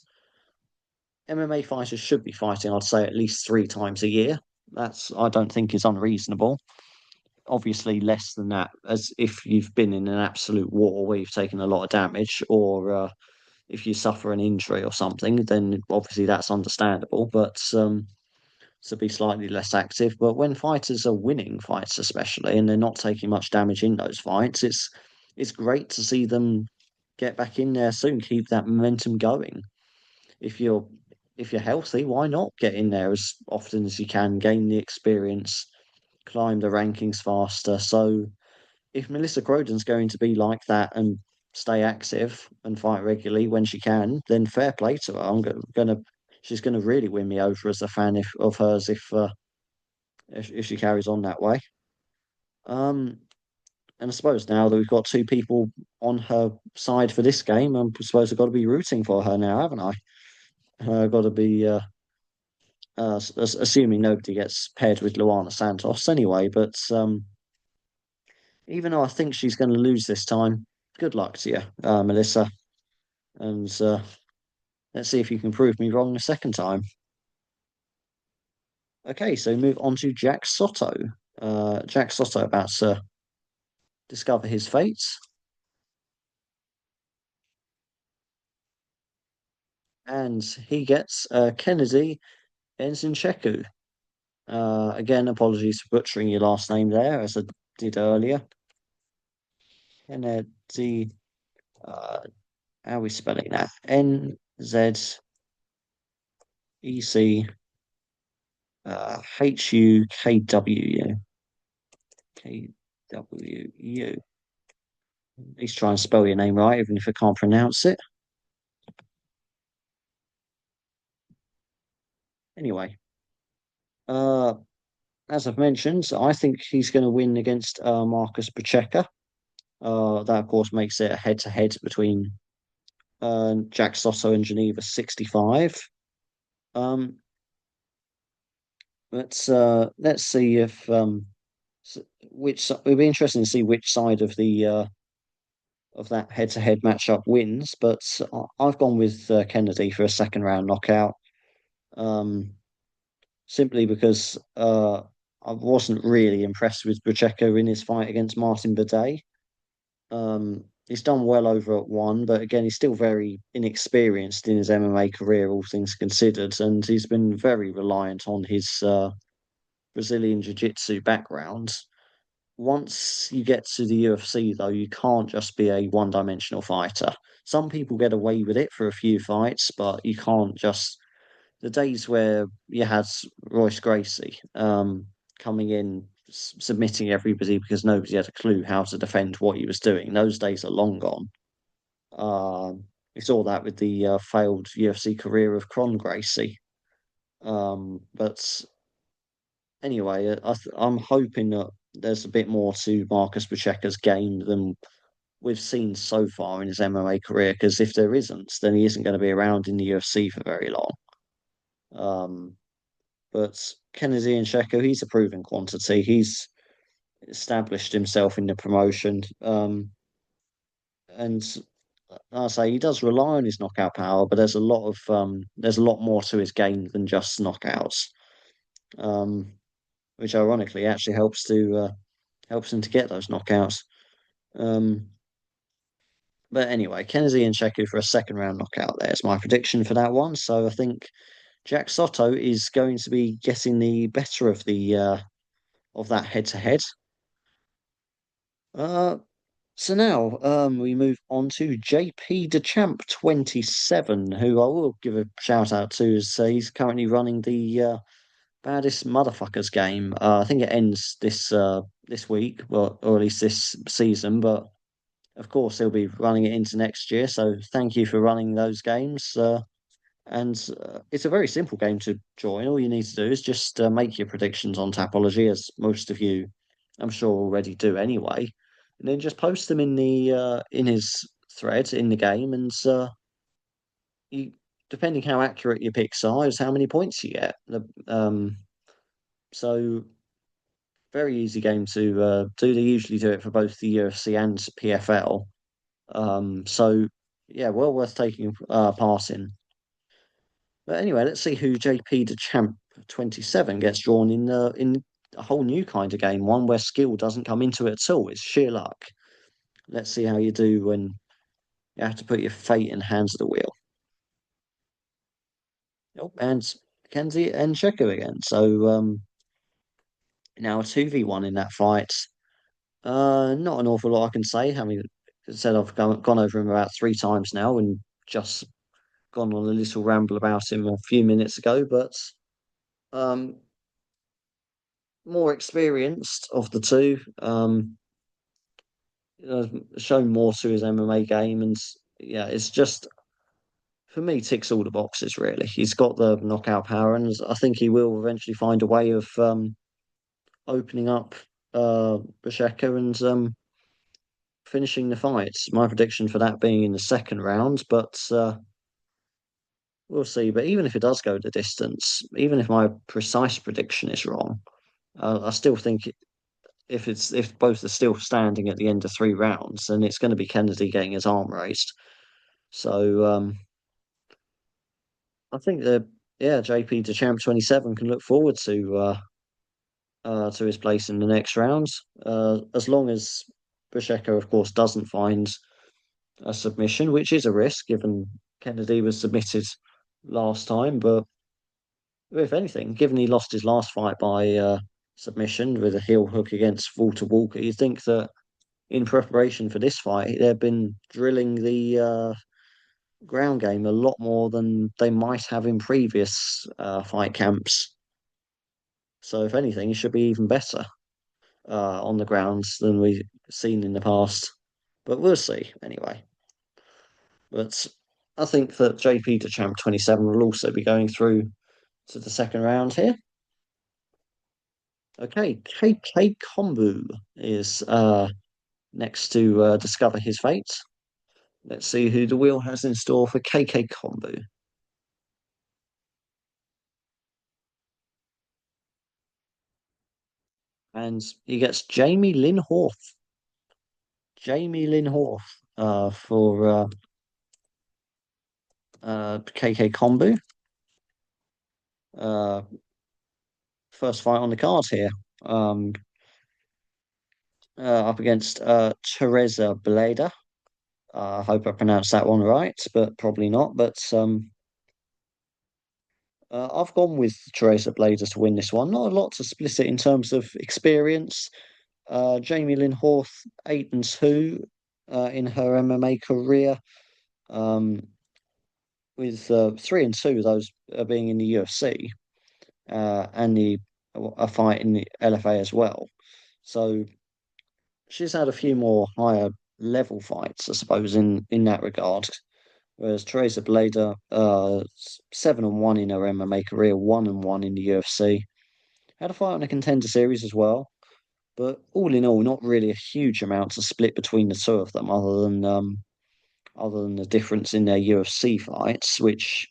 Speaker 1: MMA fighters should be fighting, I'd say, at least 3 times a year. That's, I don't think, is unreasonable. Obviously, less than that, as if you've been in an absolute war where you've taken a lot of damage, or if you suffer an injury or something, then obviously that's understandable. But to be slightly less active. But when fighters are winning fights, especially, and they're not taking much damage in those fights, it's great to see them get back in there soon, keep that momentum going. If you're if you're healthy, why not get in there as often as you can, gain the experience, climb the rankings faster. So if Melissa Grodin's going to be like that and stay active and fight regularly when she can, then fair play to her. Gonna she's gonna really win me over as a fan of hers if she carries on that way. Um, and I suppose now that we've got two people on her side for this game, I suppose I've got to be rooting for her now, haven't I? Got to be assuming nobody gets paired with Luana Santos anyway. But even though I think she's going to lose this time, good luck to you, Melissa. And let's see if you can prove me wrong the second time. Okay, so move on to Jack Soto. Jack Soto about to discover his fate. And he gets Kennedy Enzincheku. Again, apologies for butchering your last name there, as I did earlier. Kennedy, uh, how are we spelling that? Nzechukwu. KWU. Please try and spell your name right, even if I can't pronounce it. Anyway, uh, as I've mentioned, I think he's going to win against Marcus Pacheca. That, of course, makes it a head-to-head between Jack Soto and Geneva 65. Um, let's see if which it'll be interesting to see which side of that head-to-head matchup wins. But I've gone with Kennedy for a second round knockout. Um, Simply because I wasn't really impressed with Pacheco in his fight against Martin Bidet. He's done well over at one, but again, he's still very inexperienced in his MMA career, all things considered, and he's been very reliant on his Brazilian Jiu-Jitsu background. Once you get to the UFC, though, you can't just be a one-dimensional fighter. Some people get away with it for a few fights, but you can't just the days where you had Royce Gracie coming in, submitting everybody because nobody had a clue how to defend what he was doing. Those days are long gone. We saw that with the failed UFC career of Kron Gracie. But anyway, I'm hoping that there's a bit more to Marcus Pacheco's game than we've seen so far in his MMA career. Because if there isn't, then he isn't going to be around in the UFC for very long. Um, But Kennedy and Sheko, he's a proven quantity. He's established himself in the promotion. And I say he does rely on his knockout power, but there's a lot more to his game than just knockouts. Um, which ironically actually helps him to get those knockouts. Um, but anyway, Kennedy and Sheku for a second round knockout. There's my prediction for that one. So I think Jack Soto is going to be getting the better of that head to head. So now we move on to JP DeChamp 27, who I will give a shout out to, as he's currently running the baddest motherfuckers game. I think it ends this week, well, or at least this season, but of course he'll be running it into next year. So thank you for running those games. And it's a very simple game to join. All you need to do is just make your predictions on Tapology, as most of you, I'm sure, already do anyway, and then just post them in his thread in the game, and you, depending how accurate your picks are, is how many points you get. So very easy game to do. They usually do it for both the UFC and PFL. So yeah, well worth taking part in. But anyway, let's see who JP the Champ 27 gets drawn in a whole new kind of game, one where skill doesn't come into it at all. It's sheer luck. Let's see how you do when you have to put your fate in hands of the wheel. Oh, and Kenzie and Checo again. So now a 2v1 in that fight. Not an awful lot I can say. I mean, said I've gone over him about three times now and just gone on a little ramble about him a few minutes ago, but um, more experienced of the two. Shown more to his MMA game, and yeah, it's just for me ticks all the boxes really. He's got the knockout power, and I think he will eventually find a way of opening up Pacheco and finishing the fight. My prediction for that being in the second round, but we'll see. But even if it does go the distance, even if my precise prediction is wrong, I still think if both are still standing at the end of three rounds, then it's going to be Kennedy getting his arm raised. So I think that yeah, JP to Champ 27 can look forward to his place in the next round, as long as Pacheco, of course, doesn't find a submission, which is a risk given Kennedy was submitted last time. But if anything, given he lost his last fight by submission with a heel hook against Walter Walker, you think that in preparation for this fight, they've been drilling the ground game a lot more than they might have in previous fight camps. So, if anything, he should be even better on the grounds than we've seen in the past. But we'll see anyway. But I think that JP to Champ 27 will also be going through to the second round here. Okay, KK Kombu is next to discover his fate. Let's see who the wheel has in store for KK Kombu. And he gets Jamie Lynn Horth. Jamie Lynn Horth for KK Kombu. Uh, first fight on the cards here. Um, up against Teresa Bleda. I hope I pronounced that one right, but probably not. But I've gone with Teresa Bleda to win this one. Not a lot to split it in terms of experience. Jamie Lynn Horth, 8-2 in her MMA career, um, with 3-2 those being in the UFC and a fight in the LFA as well. So she's had a few more higher level fights, I suppose, in that regard. Whereas Teresa Bleda, 7-1 in her MMA career, 1-1 in the UFC. Had a fight on a contender series as well. But all in all, not really a huge amount to split between the two of them, other than the difference in their UFC fights, which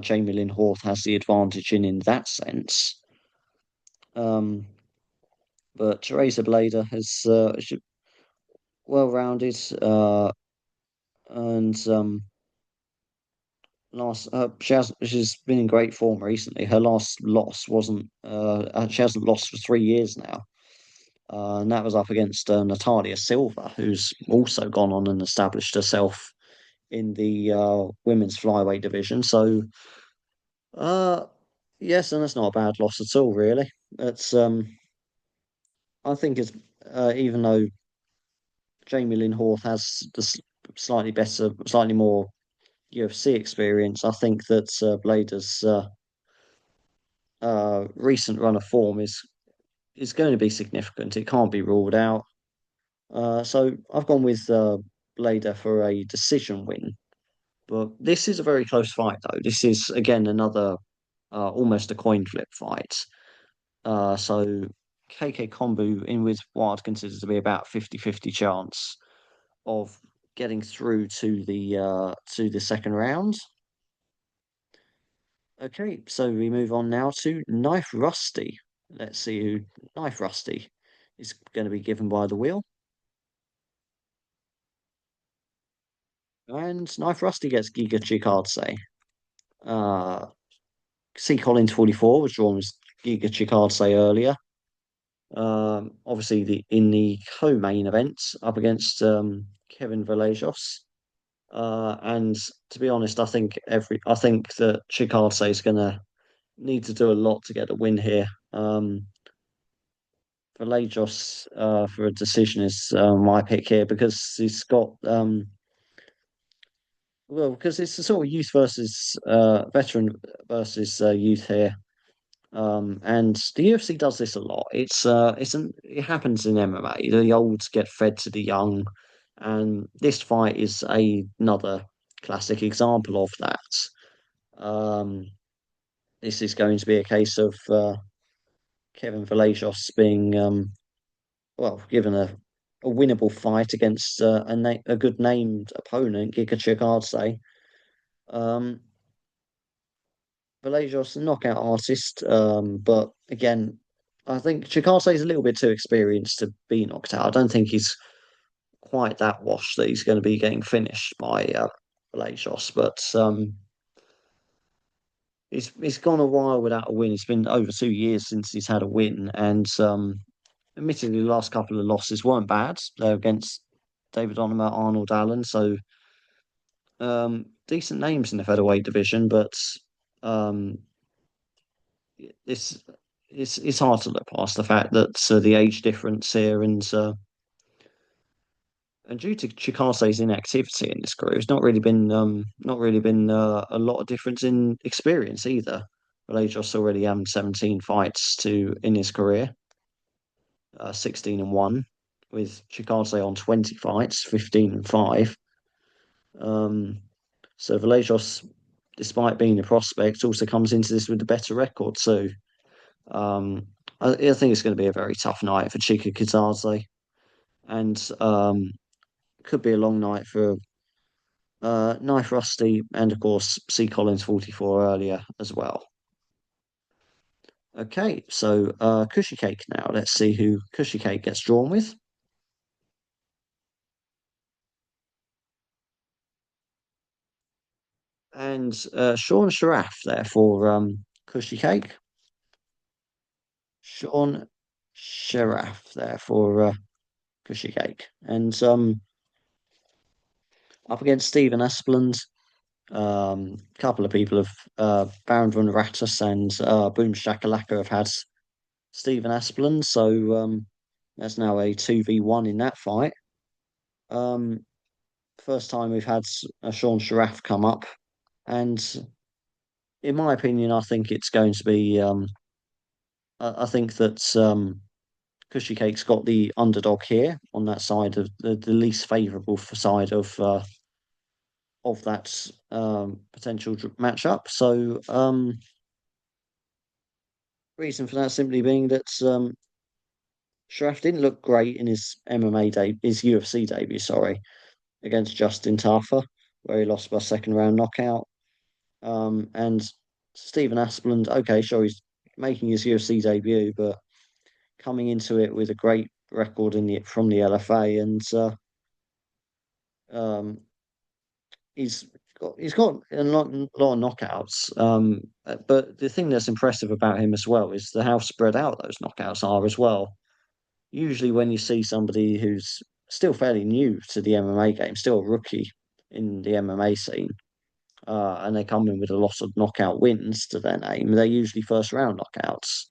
Speaker 1: Jamie Lynn Horth has the advantage in that sense. Um, but Teresa Bleda has well-rounded and she's been in great form recently. Her last loss wasn't she hasn't lost for 3 years now. And that was up against Natalia Silva, who's also gone on and established herself in the women's flyweight division. So, uh, yes, and that's not a bad loss at all, really. It's I think it's even though Jamie Lynn Horth has the slightly better, slightly more UFC experience, I think that Blader's recent run of form is going to be significant. It can't be ruled out. So I've gone with Blader for a decision win. But this is a very close fight, though. This is again another almost a coin flip fight. So KK Kombu in with what I'd consider to be about 50-50 chance of getting through to the second round. Okay, so we move on now to Knife Rusty. Let's see who Knife Rusty is going to be given by the wheel. And Knife Rusty gets Giga Chikadze. Uh, C. Collins 44 was drawn as Giga Chikadze earlier. Obviously, in the co-main event up against Kevin Vallejos. And to be honest, I think that Chikadze is going to need to do a lot to get a win here. Vallejos for a decision is my pick here because he's got because it's a sort of youth versus veteran versus youth here. And the UFC does this a lot. It happens in MMA. The olds get fed to the young, and this fight is another classic example of that. Um, this is going to be a case of Kevin Vallejos being given a winnable fight against a good named opponent, Giga Chikadze. Um, Vallejos, a knockout artist, but again, I think Chikadze is a little bit too experienced to be knocked out. I don't think he's quite that washed that he's going to be getting finished by Vallejos, but he's gone a while without a win. It's been over 2 years since he's had a win, and admittedly, the last couple of losses weren't bad. They're against David Onomah, Arnold Allen, so decent names in the featherweight division, but um, it's it's hard to look past the fact that the age difference here and due to Chikase's inactivity in this career, it's not really been a lot of difference in experience either. Vallejos already having 17 fights to in his career, 16 and one, with Chikase on 20 fights, 15 and five. Um, so Vallejos, despite being a prospect, also comes into this with a better record too. Um, I think it's going to be a very tough night for Chika Kitadze, and could be a long night for Knife Rusty, and of course C Collins 44 earlier as well. Okay, so Cushy Cake now. Let's see who Cushy Cake gets drawn with. And Sean Sharaf there for Cushy Cake. Sean Sharaf there for Cushy Cake. And up against Stephen Esplund. A couple of people have Baron von Rattus and Boom Shakalaka have had Stephen Esplund, so that's now a 2v1 in that fight. Um, First time we've had Sean Sharaf come up, and in my opinion, I think it's going to be. I think that Cushy Cake's got the underdog here on that side of the least favourable side of that potential matchup. So reason for that simply being that Sharaf didn't look great in his his UFC debut, sorry, against Justin Tafa, where he lost by second round knockout. And Stephen Asplund, okay, sure, he's making his UFC debut, but coming into it with a great record from the LFA, and um, he's he's got lot of knockouts. But the thing that's impressive about him as well is how spread out those knockouts are as well. Usually, when you see somebody who's still fairly new to the MMA game, still a rookie in the MMA scene, and they come in with a lot of knockout wins to their name, they're usually first round knockouts.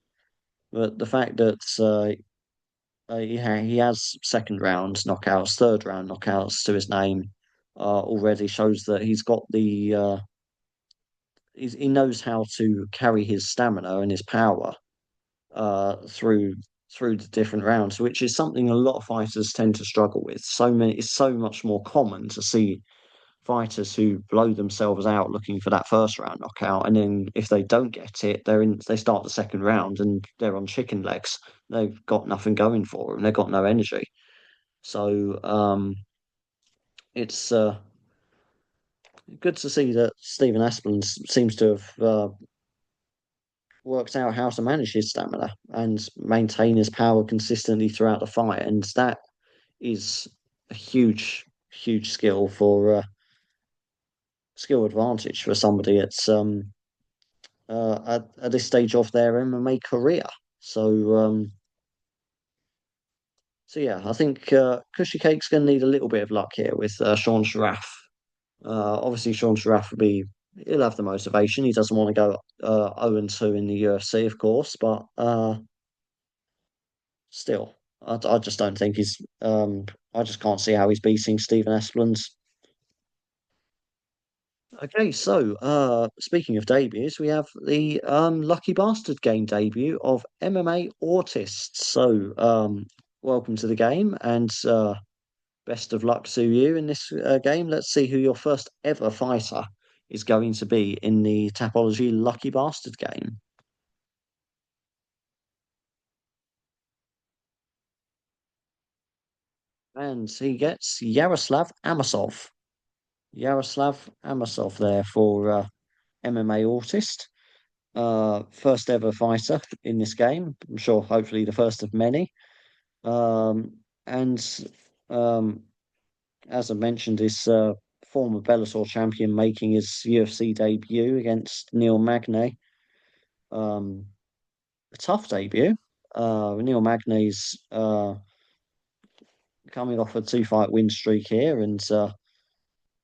Speaker 1: But the fact that he has second round knockouts, third round knockouts to his name already shows that he's got he knows how to carry his stamina and his power through the different rounds, which is something a lot of fighters tend to struggle with. It's so much more common to see fighters who blow themselves out looking for that first round knockout, and then if they don't get it, they start the second round and they're on chicken legs. They've got nothing going for them. They've got no energy. So it's good to see that Stephen Aspin seems to have works out how to manage his stamina and maintain his power consistently throughout the fight, and that is a huge skill advantage for somebody at this stage of their MMA career. So so yeah, I think Cushy Cake's going to need a little bit of luck here with Sean Sharaf. Obviously, Sean Sharaf will be he'll have the motivation. He doesn't want to go 0-2 in the UFC, of course, but still, I just don't think he's. I just can't see how he's beating Stephen Esplin's. Okay, so speaking of debuts, we have the Lucky Bastard game debut of MMA Autists. So welcome to the game and best of luck to you in this game. Let's see who your first ever fighter is going to be in the Tapology Lucky Bastard game. And he gets Yaroslav Amosov. Yaroslav Amosov there for MMA Autist. First ever fighter in this game. I'm sure, hopefully, the first of many. And um, as I mentioned, this former Bellator champion making his UFC debut against Neil Magny. A tough debut. Neil Magny's coming off a two-fight win streak here and a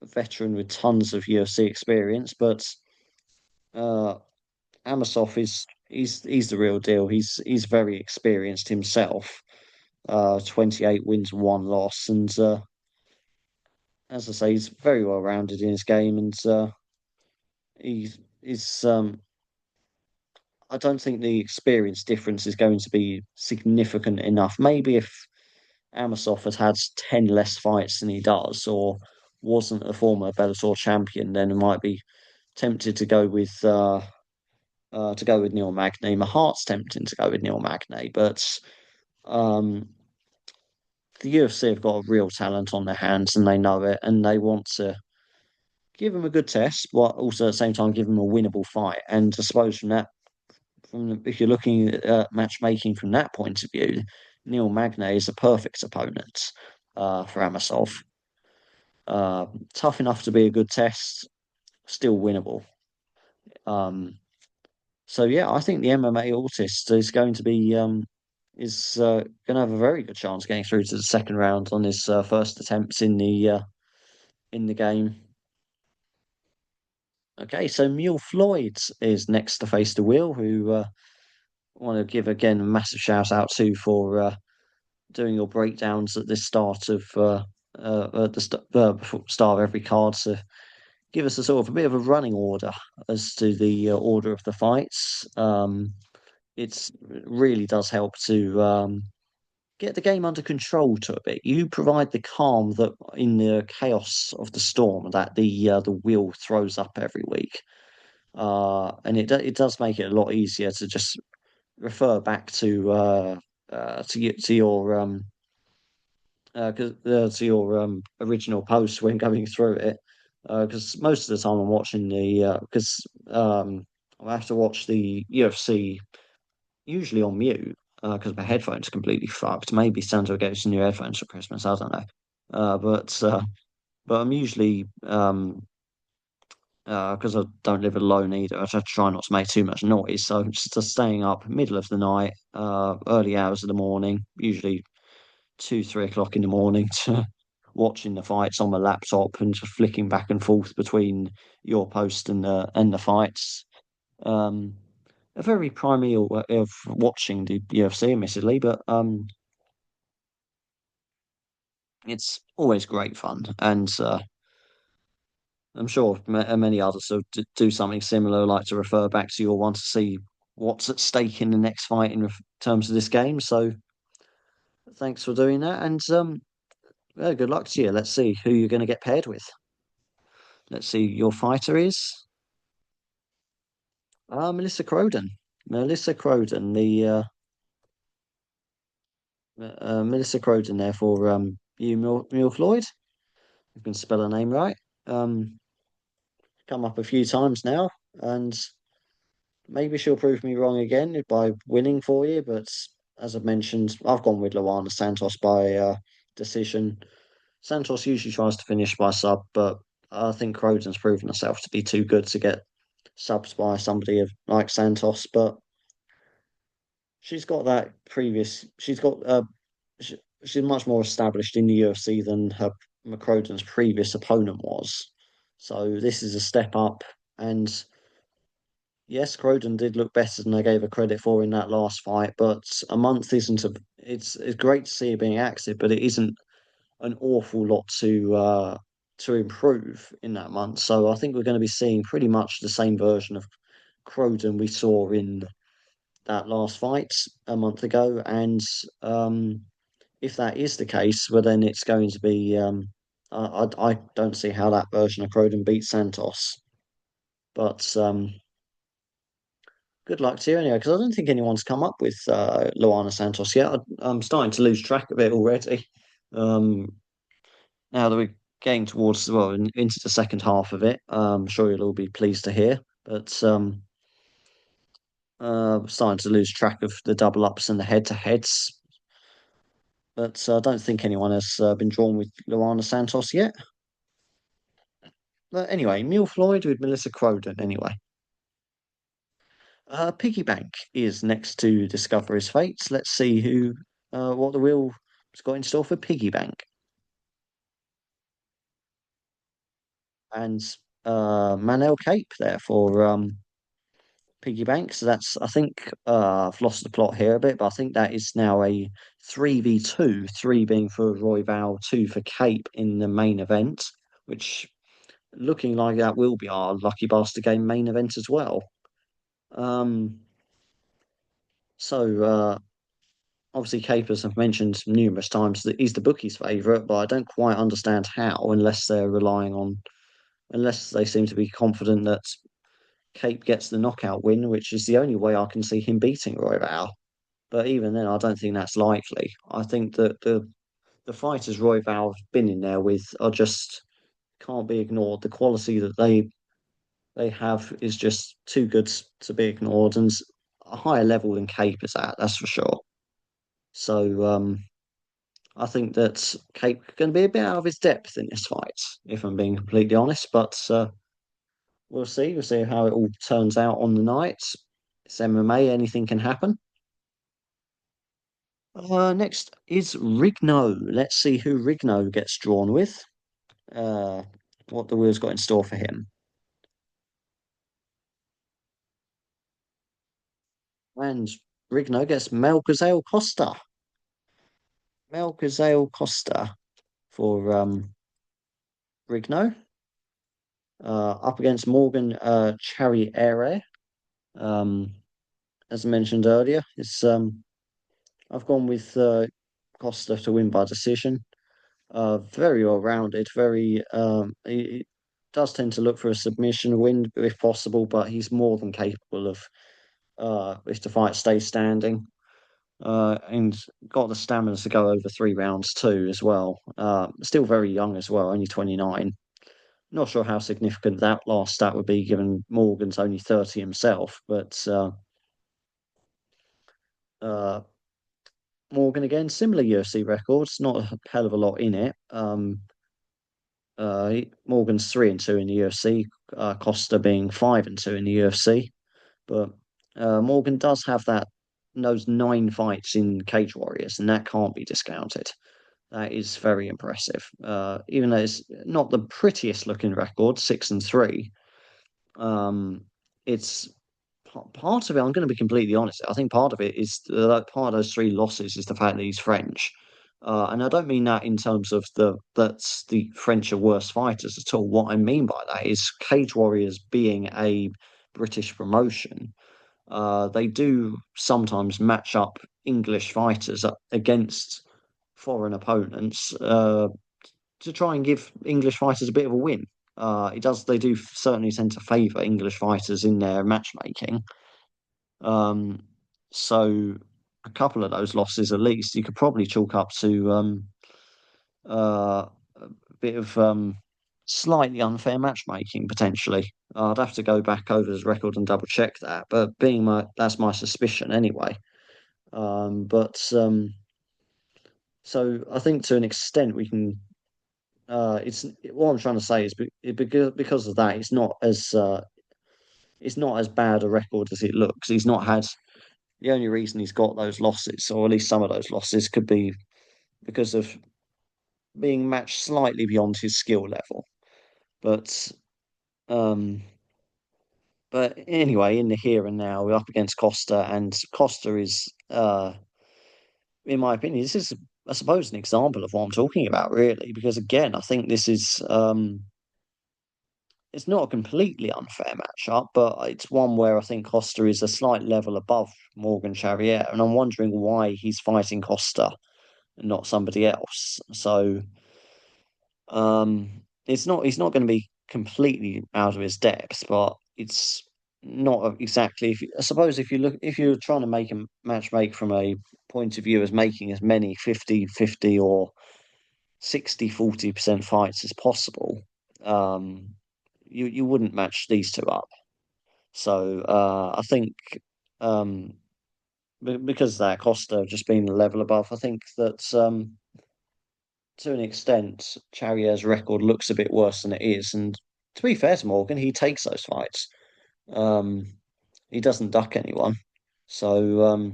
Speaker 1: veteran with tons of UFC experience, but uh, Amosov is he's the real deal. He's very experienced himself. 28 wins, one loss, and as I say, he's very well rounded in his game, and he's I don't think the experience difference is going to be significant enough. Maybe if Amosov had had 10 less fights than he does, or wasn't a former Bellator champion, then I might be tempted to go with Neil Magny. My heart's tempting to go with Neil Magny, but um, the UFC have got a real talent on their hands, and they know it, and they want to give him a good test, but also at the same time give him a winnable fight. And I suppose if you're looking at matchmaking from that point of view, Neil Magny is a perfect opponent for Amosov. Tough enough to be a good test, still winnable. Um, so yeah, I think the MMA Autist is going to be going to have a very good chance getting through to the second round on his first attempts in the game. Okay, so Mule Floyd is next to face the wheel, who want to give again a massive shout out to for doing your breakdowns at the start of at the before start of every card to give us a sort of a bit of a running order as to the order of the fights. It really does help to get the game under control to a bit. You provide the calm that in the chaos of the storm that the wheel throws up every week, and it does make it a lot easier to just refer back to your to your original post when going through it. Because most of the time I'm watching the because I have to watch the UFC usually on mute because my headphones are completely fucked. Maybe Santa will get some new headphones for Christmas. I don't know. But I'm usually because I don't live alone either. I try not to make too much noise. So I'm just staying up middle of the night, early hours of the morning, usually 2, 3 o'clock in the morning to watching the fights on my laptop and just flicking back and forth between your post and the fights. Um, a very primeval way of watching the UFC, admittedly, but it's always great fun, and I'm sure many others will do something similar, like to refer back to your one to see what's at stake in the next fight in terms of this game. So thanks for doing that, and yeah, good luck to you. Let's see who you're going to get paired with. Let's see, your fighter is Melissa Croden. Melissa Croden, the Melissa Croden there for you, Mule Floyd. You can spell her name right. Um, come up a few times now, and maybe she'll prove me wrong again by winning for you, but as I've mentioned, I've gone with Luana Santos by decision. Santos usually tries to finish by sub, but I think Croden's proven herself to be too good to get subs by somebody like Santos. But she's got that previous. She, she's much more established in the UFC than her McCroden's previous opponent was. So this is a step up, and yes, Croden did look better than I gave her credit for in that last fight, but a month isn't a. It's great to see her being active, but it isn't an awful lot to improve in that month. So I think we're going to be seeing pretty much the same version of Croden we saw in that last fight a month ago. And if that is the case, well, then it's going to be. I don't see how that version of Croden beats Santos, but good luck to you anyway, because I don't think anyone's come up with Luana Santos yet. I'm starting to lose track of it already. Um, Now that we're getting towards into the second half of it, I'm sure you'll all be pleased to hear. But starting to lose track of the double ups and the head to heads. But I don't think anyone has been drawn with Luana Santos yet. But anyway, Mule Floyd with Melissa Croden. Anyway, Piggy Bank is next to Discover His Fate. Let's see who what the wheel has got in store for Piggy Bank. And Manel Cape there for piggy bank. So that's, I think, I've lost the plot here a bit, but I think that is now a 3v2, three being for Roy Val, two for Cape in the main event, which looking like that will be our Lucky Bastard Game main event as well. Um, so obviously, Cape, as I've mentioned numerous times, that he's the bookie's favourite, but I don't quite understand how, unless they seem to be confident that Cape gets the knockout win, which is the only way I can see him beating Roy Val. But even then, I don't think that's likely. I think that the fighters Roy Val's been in there with are just can't be ignored. The quality that they have is just too good to be ignored, and a higher level than Cape is at. That's for sure. So I think that Cape going to be a bit out of his depth in this fight, if I'm being completely honest. But we'll see. We'll see how it all turns out on the night. It's MMA. Anything can happen. Next is Rigno. Let's see who Rigno gets drawn with. Uh, what the wheel's got in store for him. And Rigno gets Melchizedek Costa. Melchizedek Costa for Rigno. Up against Morgan Charriere. Um, as I mentioned earlier, it's I've gone with Costa to win by decision. Very well rounded. Very he does tend to look for a submission win if possible, but he's more than capable of if the fight stays standing. And got the stamina to go over 3 rounds too as well. Still very young as well, only 29. Not sure how significant that last stat would be given Morgan's only 30 himself, but uh, Morgan again, similar UFC records, not a hell of a lot in it. Morgan's 3-2 in the UFC, Costa being 5-2 in the UFC. But Morgan does have those 9 fights in Cage Warriors, and that can't be discounted. That is very impressive. Even though it's not the prettiest looking record, 6-3, it's part of it. I'm going to be completely honest. I think part of it is that part of those 3 losses is the fact that he's French. And I don't mean that in terms of that's the French are worse fighters at all. What I mean by that is Cage Warriors being a British promotion, they do sometimes match up English fighters against foreign opponents to try and give English fighters a bit of a win. They do certainly tend to favour English fighters in their matchmaking. Um, so a couple of those losses, at least, you could probably chalk up to a bit of slightly unfair matchmaking potentially. I'd have to go back over his record and double check that, but being my that's my suspicion anyway. But so I think to an extent we can. It's what I'm trying to say is because of that, it's not as bad a record as it looks. He's not had the only reason he's got those losses, or at least some of those losses, could be because of being matched slightly beyond his skill level. But um, but anyway, in the here and now, we're up against Costa, and Costa is, in my opinion, this is, I suppose, an example of what I'm talking about, really, because again, I think this is it's not a completely unfair matchup, but it's one where I think Costa is a slight level above Morgan Charrier, and I'm wondering why he's fighting Costa and not somebody else. So it's not he's not going to be completely out of his depth, but it's not exactly. I suppose if you're trying to make a match make from a point of view as making as many 50-50 or 60-40% fights as possible, um, you wouldn't match these two up. So I think um, because of that Costa have just been a level above, I think that to an extent, Charrier's record looks a bit worse than it is. And to be fair to Morgan, he takes those fights. Um, he doesn't duck anyone. So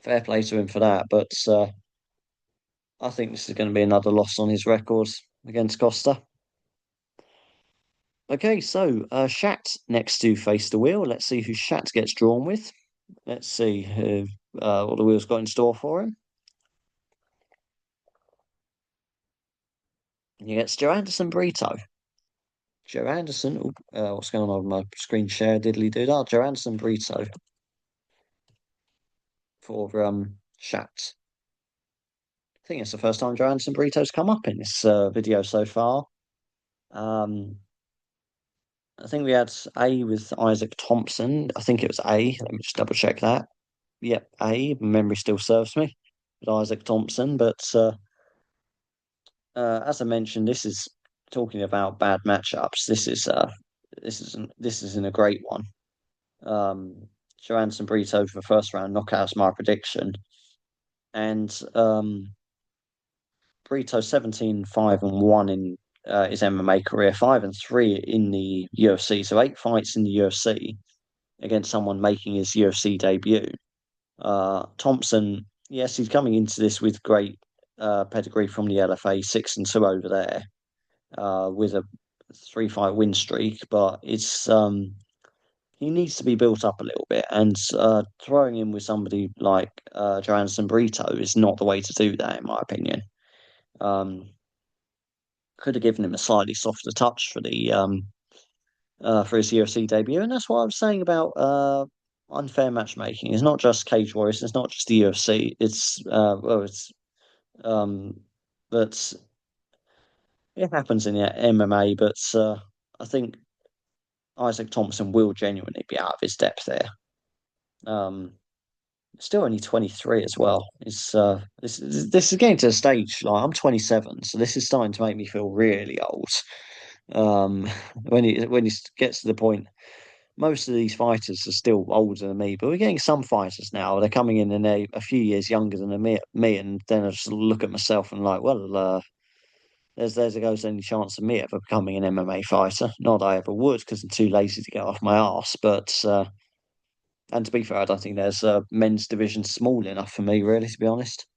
Speaker 1: fair play to him for that. But I think this is going to be another loss on his record against Costa. Okay, so Shat next to face the wheel. Let's see who Shat gets drawn with. Let's see who what the wheel's got in store for him. He gets Joe Anderson Brito. Joe Anderson. What's going on with my screen share? Diddly doo. Oh, Joe Anderson Brito for Shat. I think it's the first time Joe Anderson Brito's come up in this video so far. Um, I think we had A with Isaac Thompson. I think it was A. Let me just double check that. Yep, A. Memory still serves me with Isaac Thompson. But as I mentioned, this is talking about bad matchups. This isn't a great one. Joanne Brito for first round knockouts, my prediction. And Brito 17-5-1 in his MMA career, 5-3 in the UFC. So 8 fights in the UFC against someone making his UFC debut. Thompson, yes, he's coming into this with great pedigree from the LFA, 6-2 over there, with a 3-fight win streak, but it's he needs to be built up a little bit, and throwing him with somebody like Joanne Brito is not the way to do that, in my opinion. Could have given him a slightly softer touch for his UFC debut, and that's what I was saying about unfair matchmaking. It's not just Cage Warriors, it's not just the UFC. Um, but it happens in the MMA. But I think Isaac Thompson will genuinely be out of his depth there. Um, Still only 23 as well. This is getting to a stage like I'm 27, so this is starting to make me feel really old. When he gets to the point, most of these fighters are still older than me, but we're getting some fighters now. They're coming in and they a few years younger than me, and then I just look at myself and like, well, there's a goes any chance of me ever becoming an MMA fighter. Not that I ever would, because I'm too lazy to get off my arse, but. And to be fair, I don't think there's a men's division small enough for me, really, to be honest.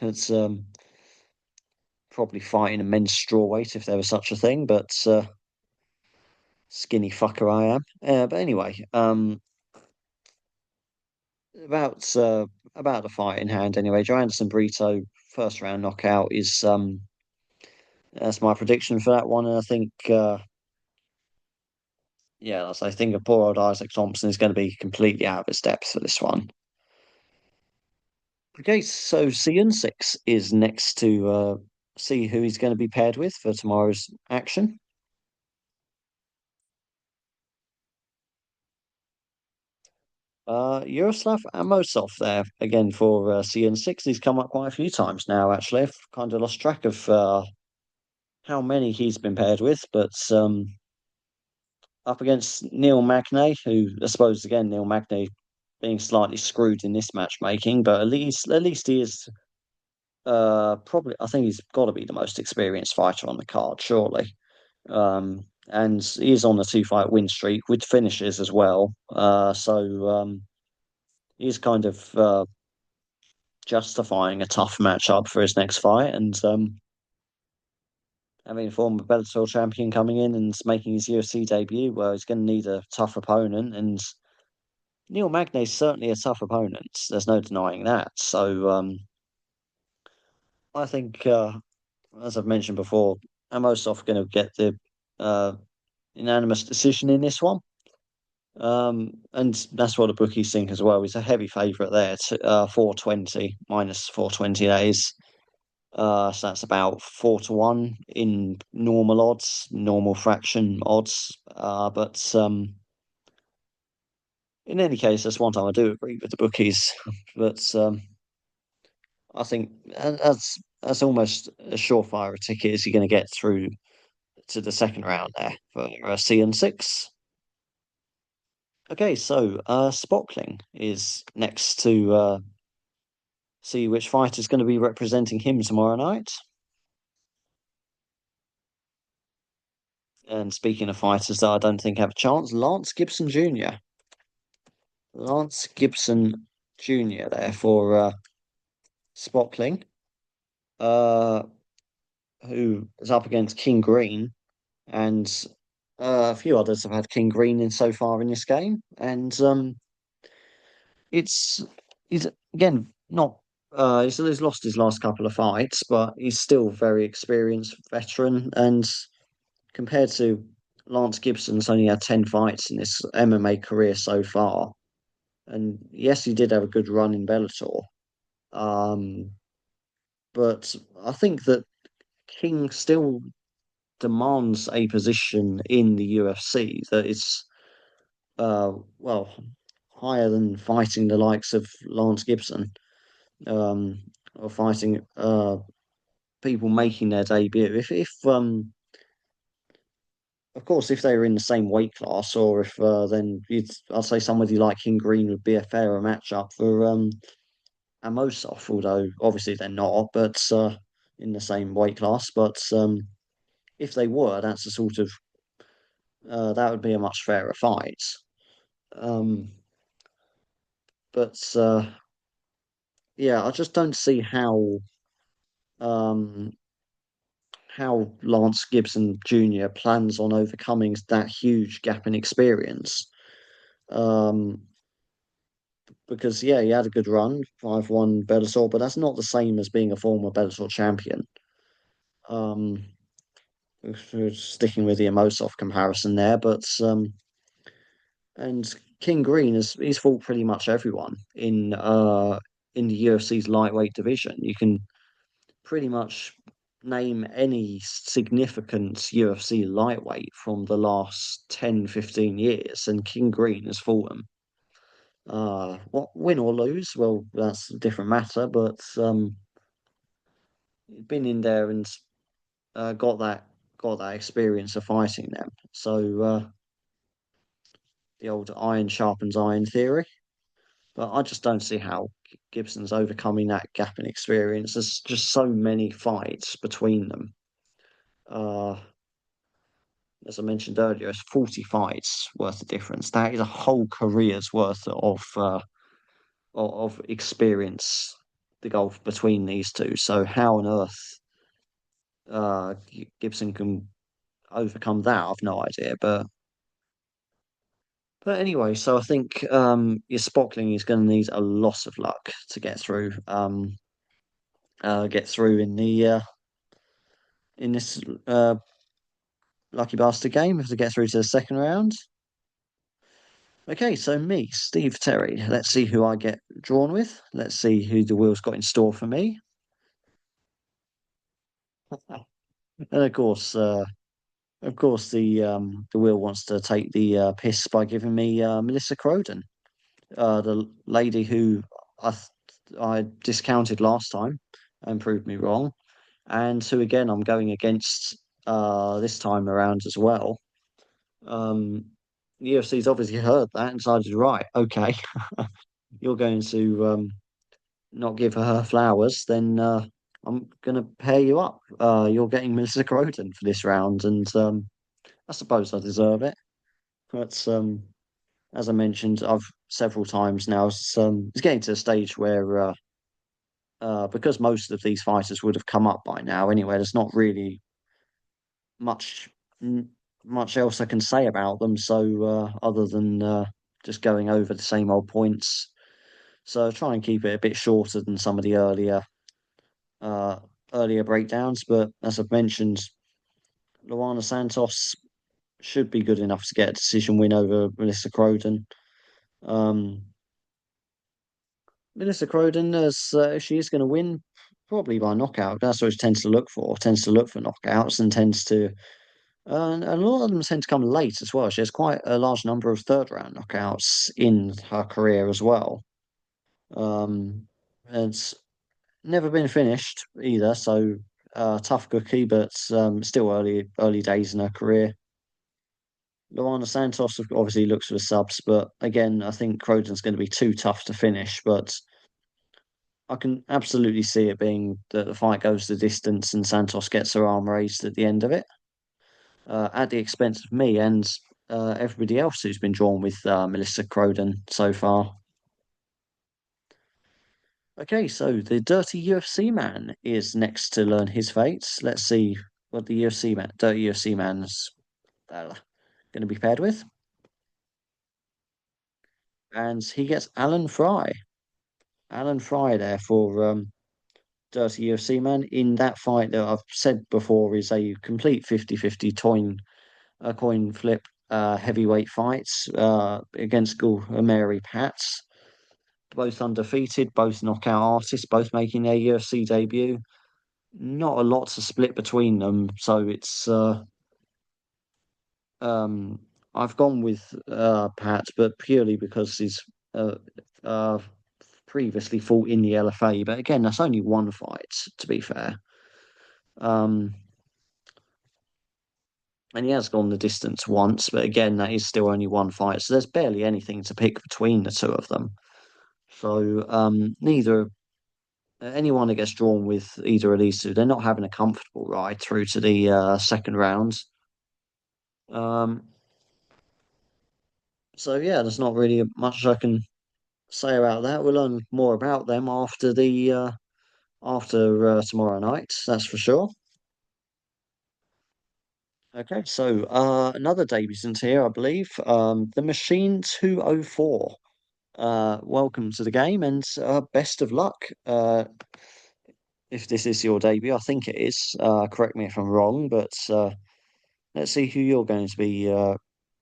Speaker 1: It's probably fighting a men's strawweight if there was such a thing, but skinny fucker I am. But anyway, about the fight in hand. Anyway, Joe Anderson Brito first round knockout is that's my prediction for that one, and I think yeah, I think a poor old Isaac Thompson is going to be completely out of his depth for this one. Okay, so CN6 is next to see who he's going to be paired with for tomorrow's action. Yaroslav Amosov there again for CN6. He's come up quite a few times now, actually. I've kind of lost track of how many he's been paired with, but up against Neil Magny, who I suppose again Neil Magny being slightly screwed in this matchmaking, but at least he is probably I think he's got to be the most experienced fighter on the card, surely. And he is on a two-fight win streak with finishes as well. So he's kind of justifying a tough matchup for his next fight, and having a former Bellator champion coming in and making his UFC debut, well, he's going to need a tough opponent, and Neil Magny is certainly a tough opponent. There's no denying that. So I think, as I've mentioned before, Amosov going to get the uh, unanimous decision in this one. And that's what the bookies think as well. He's a heavy favourite there, 420 minus 420 days. So that's about 4-1 in normal odds, normal fraction odds. But in any case, that's one time I do agree with the bookies. But I think that's almost as surefire a ticket as you're going to get through to the second round there for CN6. Okay, so Spockling is next to see which fighter is going to be representing him tomorrow night. And speaking of fighters that I don't think have a chance, Lance Gibson Jr. Lance Gibson Jr. there for Spockling, uh, who is up against King Green, and a few others have had King Green in so far in this game, and it's he's again not he's lost his last couple of fights, but he's still very experienced veteran, and compared to Lance Gibson's only had 10 fights in his MMA career so far. And yes, he did have a good run in Bellator. Um, but I think that King still demands a position in the UFC that is, well, higher than fighting the likes of Lance Gibson, um, or fighting people making their debut. If of course, if they were in the same weight class, or if then I'd say somebody like King Green would be a fairer matchup for Amosov, although obviously they're not, but in the same weight class. But if they were, that's a sort of that would be a much fairer fight. Um, but yeah, I just don't see um, how Lance Gibson Jr. plans on overcoming that huge gap in experience. Um, because yeah, he had a good run, 5-1 Bellator, but that's not the same as being a former Bellator champion. Um, sticking with the Amosov comparison there, but and King Green is he's fought pretty much everyone in the UFC's lightweight division. You can pretty much name any significant UFC lightweight from the last 10, 15 years, and King Green has fought them. What win or lose? Well, that's a different matter, but been in there and got that experience of fighting them. So the old iron sharpens iron theory. But I just don't see how Gibson's overcoming that gap in experience. There's just so many fights between them. Uh, as I mentioned earlier, it's 40 fights worth of difference. That is a whole career's worth of experience, the gulf between these two. So how on earth Gibson can overcome that, I've no idea. But anyway, so I think your Spockling is going to need a lot of luck to get through in this lucky bastard game to get through to the second round. Okay, so me, Steve Terry. Let's see who I get drawn with. Let's see who the wheel's got in store for me. And of course, the wheel wants to take the piss by giving me Melissa Croden, the lady who I I discounted last time and proved me wrong, and who again I'm going against this time around as well. Um, the UFC's obviously heard that and decided, right, okay, you're going to not give her flowers, then I'm going to pair you up. You're getting Melissa Croton for this round, and I suppose I deserve it. But as I mentioned, I've several times now. It's getting to a stage where because most of these fighters would have come up by now anyway. There's not really much much else I can say about them. So other than just going over the same old points, so try and keep it a bit shorter than some of the uh, earlier breakdowns. But as I've mentioned, Luana Santos should be good enough to get a decision win over Melissa Croden. Um, Melissa Croden, as she is going to win, probably by knockout. That's what she tends to look for. Tends to look for knockouts and tends to, and a lot of them tend to come late as well. She has quite a large number of third round knockouts in her career as well. It's never been finished either, so tough cookie, but still early days in her career. Luana Santos obviously looks for the subs, but again, I think Croden's going to be too tough to finish. But I can absolutely see it being that the fight goes the distance and Santos gets her arm raised at the end of it, at the expense of me and everybody else who's been drawn with Melissa Croden so far. Okay, so the Dirty UFC Man is next to learn his fate. Let's see what the Dirty UFC Man's going to be paired with. And he gets Alan Fry. Alan Fry there for Dirty UFC Man in that fight that I've said before is a complete 50-50 coin flip heavyweight fights against Mary Pats. Both undefeated, both knockout artists, both making their UFC debut. Not a lot to split between them, so it's um I've gone with Pat, but purely because he's uh, uh previously fought in the LFA. But again, that's only one fight, to be fair. Um, and he has gone the distance once, but again, that is still only one fight. So there's barely anything to pick between the two of them. So neither anyone that gets drawn with either of these two, they're not having a comfortable ride through to the second round. Um, so yeah, there's not really much I can say about that. We'll learn more about them after the after tomorrow night. That's for sure. Okay, so another debutant here, I believe. The Machine 204. Welcome to the game and best of luck. If this is your debut, I think it is. Correct me if I'm wrong, but let's see who you're going to be.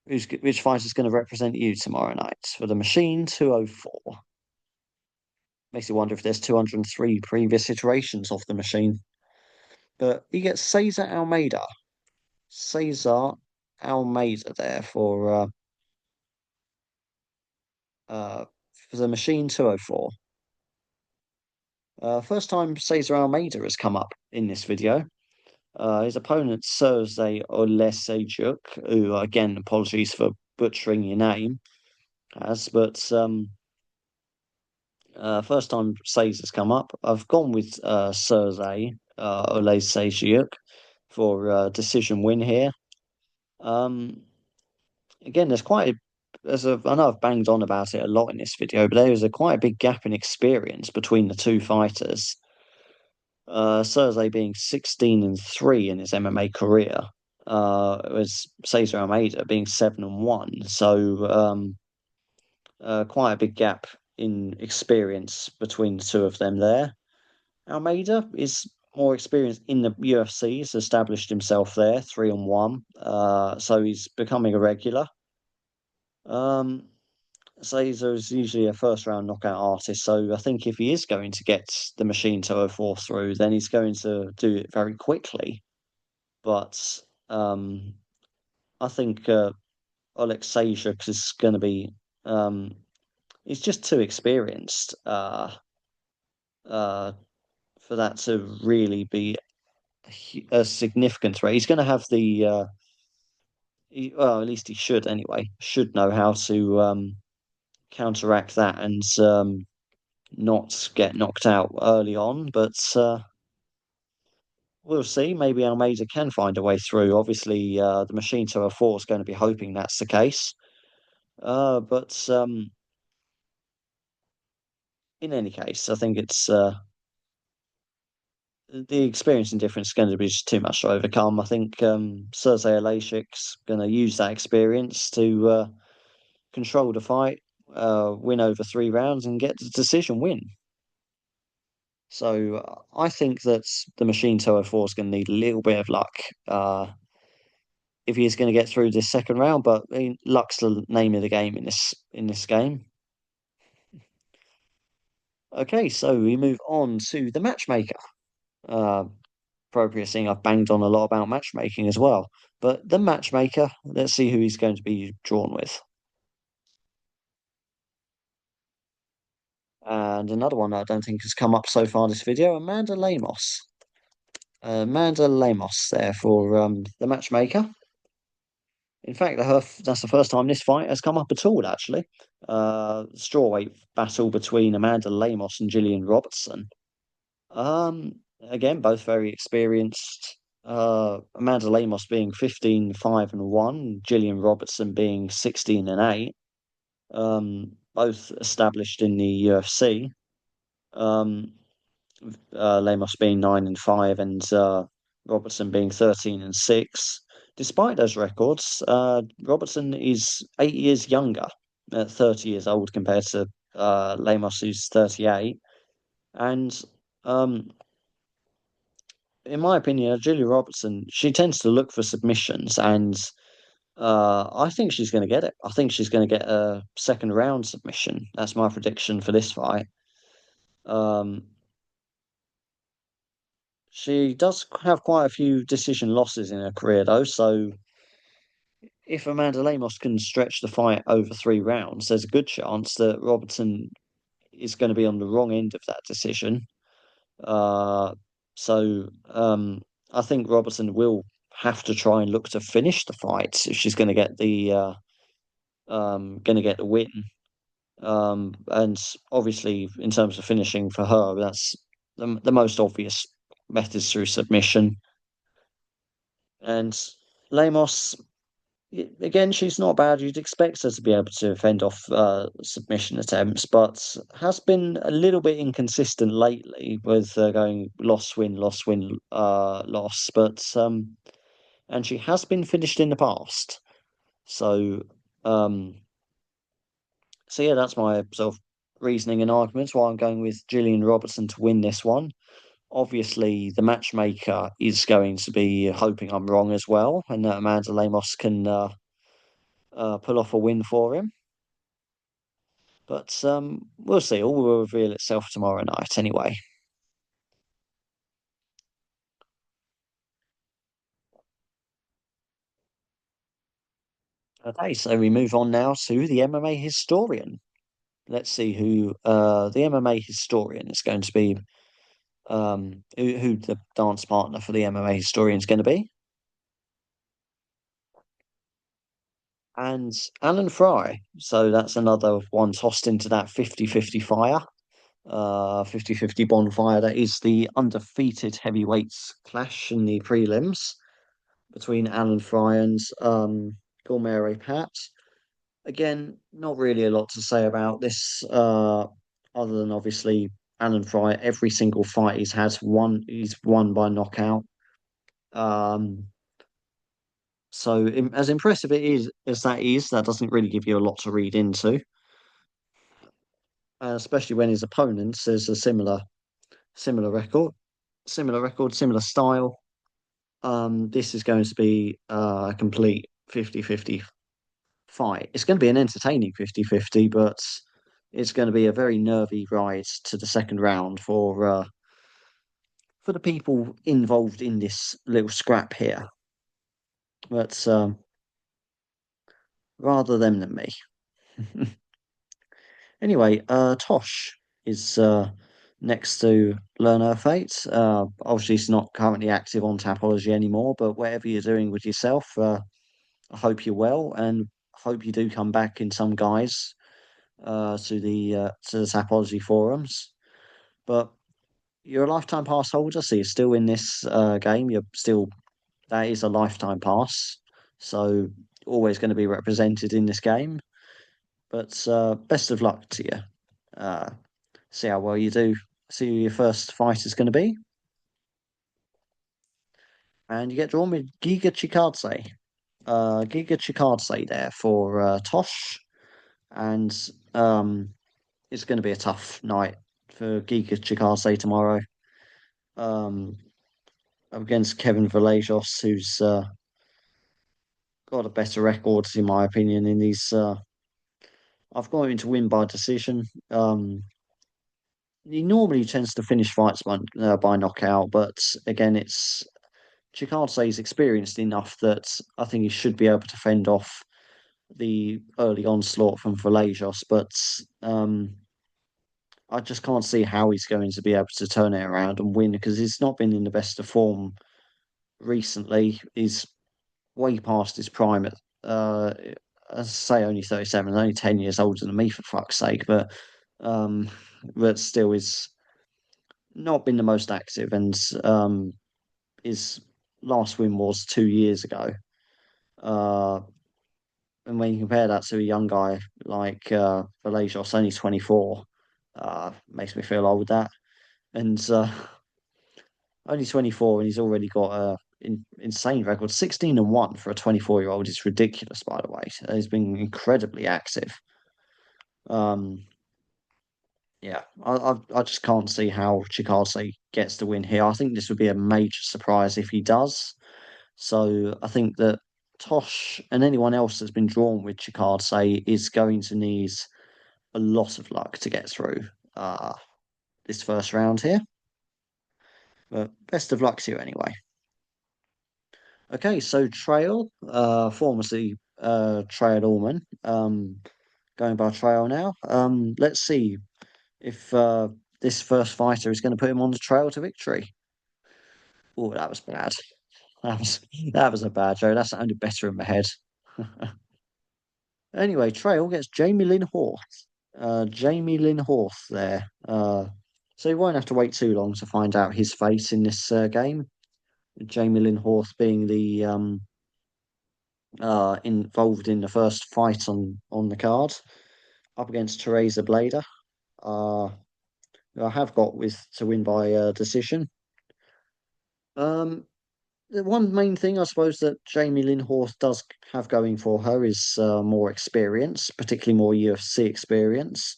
Speaker 1: Which fighter's going to represent you tomorrow night for the Machine 204. Makes you wonder if there's 203 previous iterations of the Machine. But you get Cesar Almeida. Cesar Almeida there uh, for the Machine 204. First time Cesar Almeida has come up in this video. His opponent, Sergey Olesejuk, who, again, apologies for butchering your name, has, but first time Cesar's come up. I've gone with Sergey Olesejuk for decision win here. Um, Again, I know I've banged on about it a lot in this video, but there is a quite a big gap in experience between the two fighters. Cersei being 16-3 in his MMA career, was Cesar Almeida being 7-1. So quite a big gap in experience between the two of them there. Almeida is more experienced in the UFC, he's established himself there, 3-1. So he's becoming a regular. Caesar is usually a first round knockout artist, so I think if he is going to get the Machine 204 through, then he's going to do it very quickly. But I think Alex Sejak is going to be he's just too experienced uh, for that to really be a significant threat. He's going to have well, at least he should anyway. Should know how to counteract that and not get knocked out early on. But we'll see. Maybe Almeida can find a way through. Obviously, the Machine Tower 4 is going to be hoping that's the case. But in any case, I think it's the experience and difference is going to be just too much to overcome. I think Cersei Alashik's going to use that experience to control the fight, win over 3 rounds, and get the decision win. So I think that the Machine 204 is going to need a little bit of luck if he's going to get through this second round. But I mean, luck's the name of the game in this game. Okay, so we move on to the matchmaker. Uh, Appropriate seeing I've banged on a lot about matchmaking as well. But the matchmaker, let's see who he's going to be drawn with. And another one that I don't think has come up so far this video, Amanda Lemos. Amanda Lemos there for the matchmaker. In fact, that's the first time this fight has come up at all, actually. Strawweight battle between Amanda Lemos and Gillian Robertson. Again, both very experienced. Amanda Lemos being 15-5-1, Gillian Robertson being 16-8. Both established in the UFC. Um, Lemos being 9-5 and Robertson being 13-6. Despite those records, Robertson is 8 years younger, 30 years old compared to Lemos, who's 38. And in my opinion, Julia Robertson, she tends to look for submissions, and I think she's going to get it. I think she's going to get a second round submission. That's my prediction for this fight. Um, she does have quite a few decision losses in her career, though. So if Amanda Lemos can stretch the fight over 3 rounds, there's a good chance that Robertson is going to be on the wrong end of that decision. Uh, so I think Robertson will have to try and look to finish the fight if she's going to get the win. And obviously, in terms of finishing for her, that's the most obvious methods through submission. And Lemos, again, she's not bad. You'd expect her to be able to fend off submission attempts, but has been a little bit inconsistent lately with going loss, win, loss, win, loss. But and she has been finished in the past. So um, so yeah, that's my sort of reasoning and arguments why I'm going with Gillian Robertson to win this one. Obviously, the matchmaker is going to be hoping I'm wrong as well, and that Amanda Lemos can pull off a win for him. But we'll see. All will reveal itself tomorrow night, anyway. Okay, so we move on now to the MMA historian. Let's see who the MMA historian is going to be. Who the dance partner for the MMA historian is going to be. And Alan Fry. So that's another one tossed into that 50-50 fire. 50-50 bonfire. That is the undefeated heavyweights clash in the prelims between Alan Fry and Gormere Pat. Again, not really a lot to say about this, other than obviously Alan Fry, every single fight he's won by knockout. Um, so as impressive it is as that is, that doesn't really give you a lot to read into, especially when his opponent has a similar record, similar style. This is going to be a complete 50-50 fight. It's going to be an entertaining 50-50, but it's going to be a very nervy ride to the second round for the people involved in this little scrap here. But rather them than me. Anyway, Tosh is next to Learn Her Fate. Obviously, it's not currently active on Tapology anymore, but whatever you're doing with yourself, I hope you're well and hope you do come back in some guise to the Tapology forums. But you're a lifetime pass holder, so you're still in this game. You're still that is a lifetime pass, so always going to be represented in this game. But best of luck to you. Uh, see how well you do. See who your first fight is going to be, and you get drawn with Giga Chikadze. Giga Chikadze there for Tosh, and it's going to be a tough night for Giga Chikadze tomorrow. Um, Against Kevin Vallejos, who's got a better record, in my opinion, in these. I've got him to win by decision. He normally tends to finish fights by knockout, but again, it's Chikadze is experienced enough that I think he should be able to fend off the early onslaught from Vallejos, but I just can't see how he's going to be able to turn it around and win because he's not been in the best of form recently. He's way past his prime at as I say only 37, only 10 years older than me for fuck's sake, um but still is not been the most active and his last win was 2 years ago. Uh and when you compare that to a young guy like Vallejos, only 24, makes me feel old that. And only 24 and he's already got a insane record. 16-1 for a 24-year-old is ridiculous, by the way. He's been incredibly active. Um, yeah, I just can't see how Chikadze gets the win here. I think this would be a major surprise if he does. So I think that Tosh and anyone else that's been drawn with Chikadze is going to need a lot of luck to get through this first round here. But best of luck to you anyway. Okay, so Trail, formerly Trail Allman, going by Trail now. Let's see if this first fighter is going to put him on the trail to victory. Oh, that was bad. That was that was a bad joke. That sounded better in my head. Anyway, Trail gets Jamie Lynn Horth. Jamie Lynn Horth there. So you won't have to wait too long to find out his fate in this game. Jamie Lynn Horth being the involved in the first fight on the card up against Teresa Blader. Uh, who I have got with to win by decision. Um, the one main thing I suppose that Jamie Lynn Horth does have going for her is more experience, particularly more UFC experience.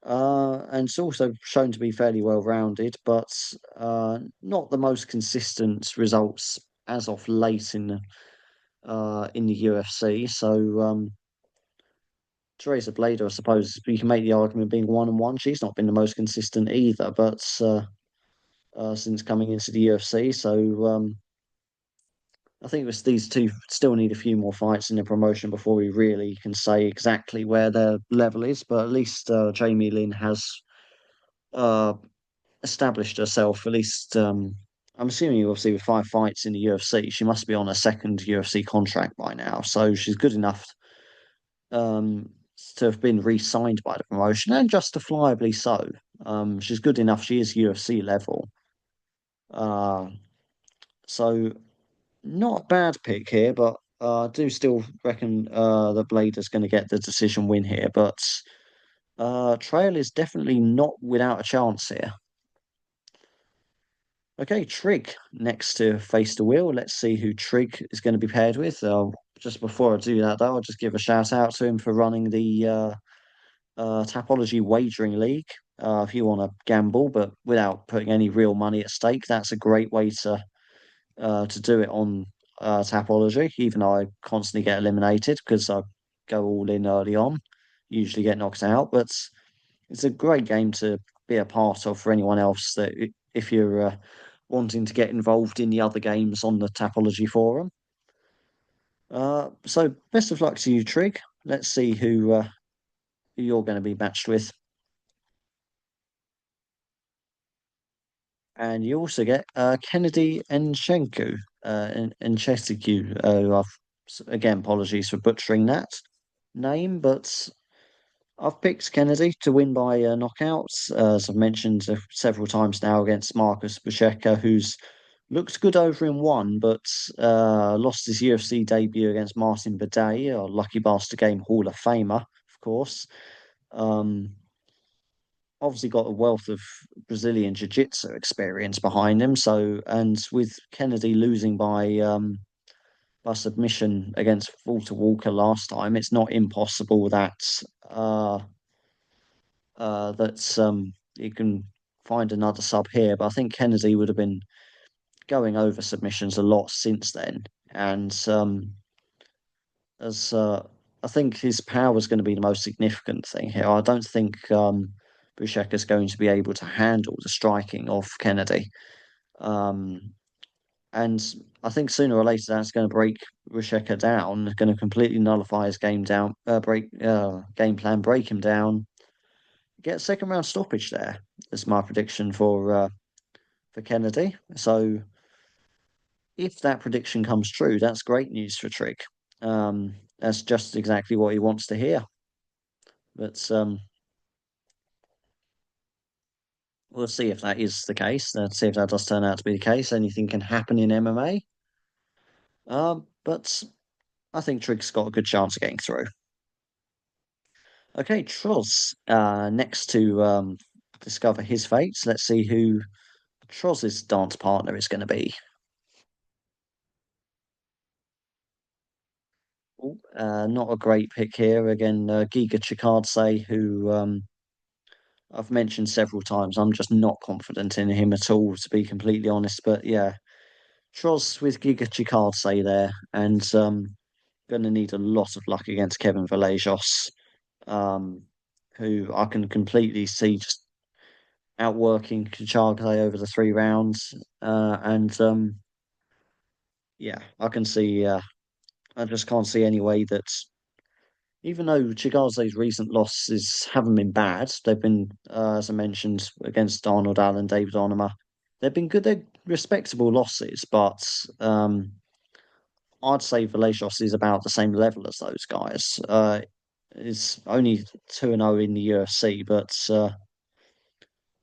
Speaker 1: And it's also shown to be fairly well rounded, but not the most consistent results as of late in the UFC. So Teresa Blader, I suppose you can make the argument of being 1-1. She's not been the most consistent either, but since coming into the UFC, so I think these two still need a few more fights in the promotion before we really can say exactly where their level is. But at least Jamie Lynn has uh, established herself. At least I'm assuming, obviously, with 5 fights in the UFC, she must be on a second UFC contract by now. So she's good enough um, to have been re-signed by the promotion, and justifiably so. She's good enough. She is UFC level. Uh, so not a bad pick here, but I do still reckon that Blader's going to get the decision win here. But Trail is definitely not without a chance here. Okay, Trig next to Face the Wheel. Let's see who Trig is going to be paired with. Just before I do that, though, I'll just give a shout out to him for running the Tapology Wagering League. If you want to gamble, but without putting any real money at stake, that's a great way to do it on Tapology. Even though I constantly get eliminated because I go all in early on, usually get knocked out. But it's a great game to be a part of for anyone else that if you're wanting to get involved in the other games on the Tapology forum. So best of luck to you, Trig. Let's see who you're going to be matched with. And you also get Kennedy and Chesiku. Again, apologies for butchering that name, but I've picked Kennedy to win by knockouts, as I've mentioned several times now against Marcus Buchecha, who's looked good over in one, but lost his UFC debut against Martin Bidet, a Lucky Bastard Game Hall of Famer, of course. Um, Obviously got a wealth of Brazilian jiu-jitsu experience behind him. So, and with Kennedy losing by submission against Walter Walker last time, it's not impossible uh you can find another sub here. But I think Kennedy would have been going over submissions a lot since then, and as I think his power is going to be the most significant thing here. I don't think Bushek is going to be able to handle the striking of Kennedy. Um, and I think sooner or later that's going to break Busheka down, going to completely nullify his game plan, break him down, get a second round stoppage there. That's my prediction for Kennedy. So if that prediction comes true, that's great news for Trig. That's just exactly what he wants to hear. But we'll see if that is the case. Let's see if that does turn out to be the case. Anything can happen in MMA. But I think Trig's got a good chance of getting through. Okay, Troz. Next to discover his fate. Let's see who Troz's dance partner is going to be. Not a great pick here. Again, Giga Chikadze, who I've mentioned several times. I'm just not confident in him at all, to be completely honest. But yeah, Troz with Giga Chikadze there, and going to need a lot of luck against Kevin Vallejos, um, who I can completely see just outworking Chikadze over the 3 rounds. And yeah, I can see. I just can't see any way that even though Chigaze's recent losses haven't been bad, they've been, as I mentioned, against Arnold Allen, David Onama. They've been good, they're respectable losses, but I'd say Velicious is about the same level as those guys. Is only 2-0 in the UFC, but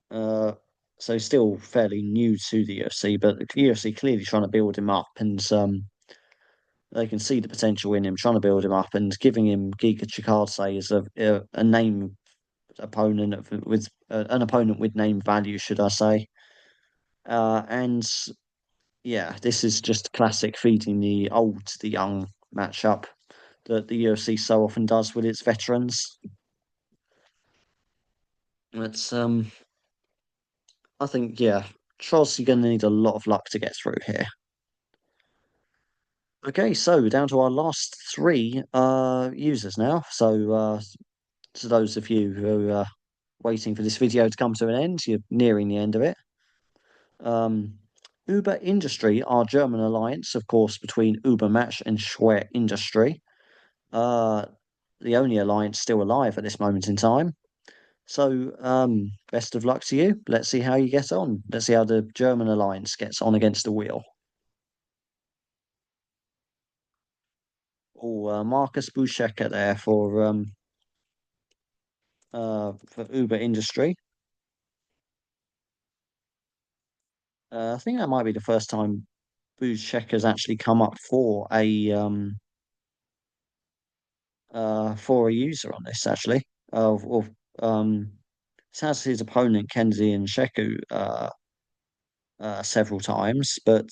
Speaker 1: uh, so still fairly new to the UFC. But the UFC clearly trying to build him up, and they can see the potential in him, trying to build him up, and giving him Giga Chikadze as a name opponent with an opponent with name value, should I say? And yeah, this is just classic feeding the old to the young matchup that the UFC so often does with its veterans. It's I think yeah, Troz, you're going to need a lot of luck to get through here. Okay, so down to our last three users now. So to those of you who are waiting for this video to come to an end, you're nearing the end of it. Um, Uber Industry, our German alliance, of course, between Uber Match and Schwer Industry. Uh, the only alliance still alive at this moment in time. So, best of luck to you. Let's see how you get on. Let's see how the German alliance gets on against the wheel. Oh, Marcus Buchecker there for Uber Industry. I think that might be the first time Buchecker's actually come up for a user on this actually. Of it has his opponent Kenzie and Sheku several times, but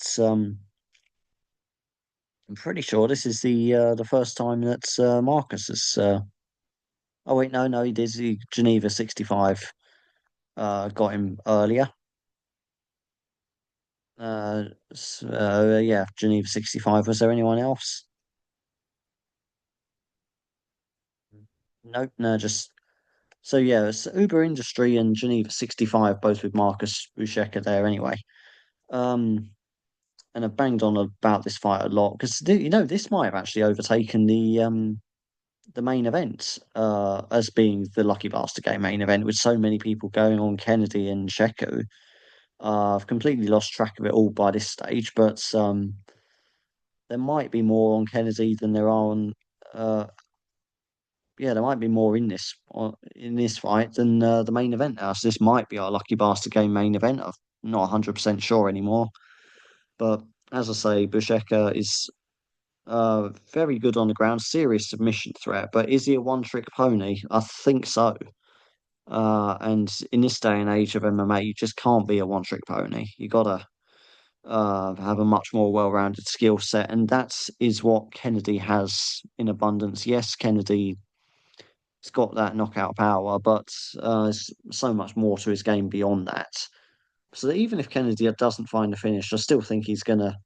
Speaker 1: I'm pretty sure this is the first time that Marcus has. Oh wait, no, he did. Geneva 65 got him earlier. Yeah, Geneva 65. Was there anyone else? Nope, no, just so yeah, it's Uber Industry and Geneva 65, both with Marcus Buchecha there anyway. Um, and I've banged on about this fight a lot because this might have actually overtaken the main event as being the Lucky Bastard Game main event with so many people going on Kennedy and Sheko. I've completely lost track of it all by this stage, but there might be more on Kennedy than there are on. Uh, yeah, there might be more in this fight than the main event now. So this might be our Lucky Bastard Game main event. I'm not 100% sure anymore. But as I say, Busheka is very good on the ground, serious submission threat. But is he a one-trick pony? I think so. And in this day and age of MMA, you just can't be a one-trick pony. You gotta have a much more well-rounded skill set, and that is what Kennedy has in abundance. Yes, Kennedy's got that knockout power, but there's so much more to his game beyond that. So that even if Kennedy doesn't find the finish, I still think he's gonna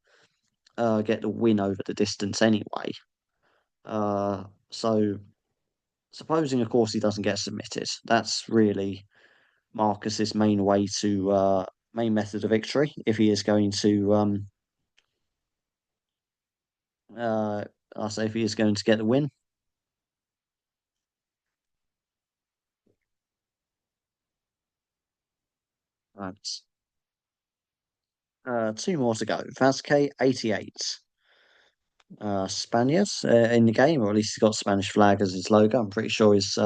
Speaker 1: get the win over the distance anyway. So supposing, of course, he doesn't get submitted, that's really Marcus's main method of victory if he is going to uh I say if he is going to get the win. Right. Two more to go. Vazquez 88. Spaniards in the game, or at least he's got Spanish flag as his logo. I'm pretty sure he's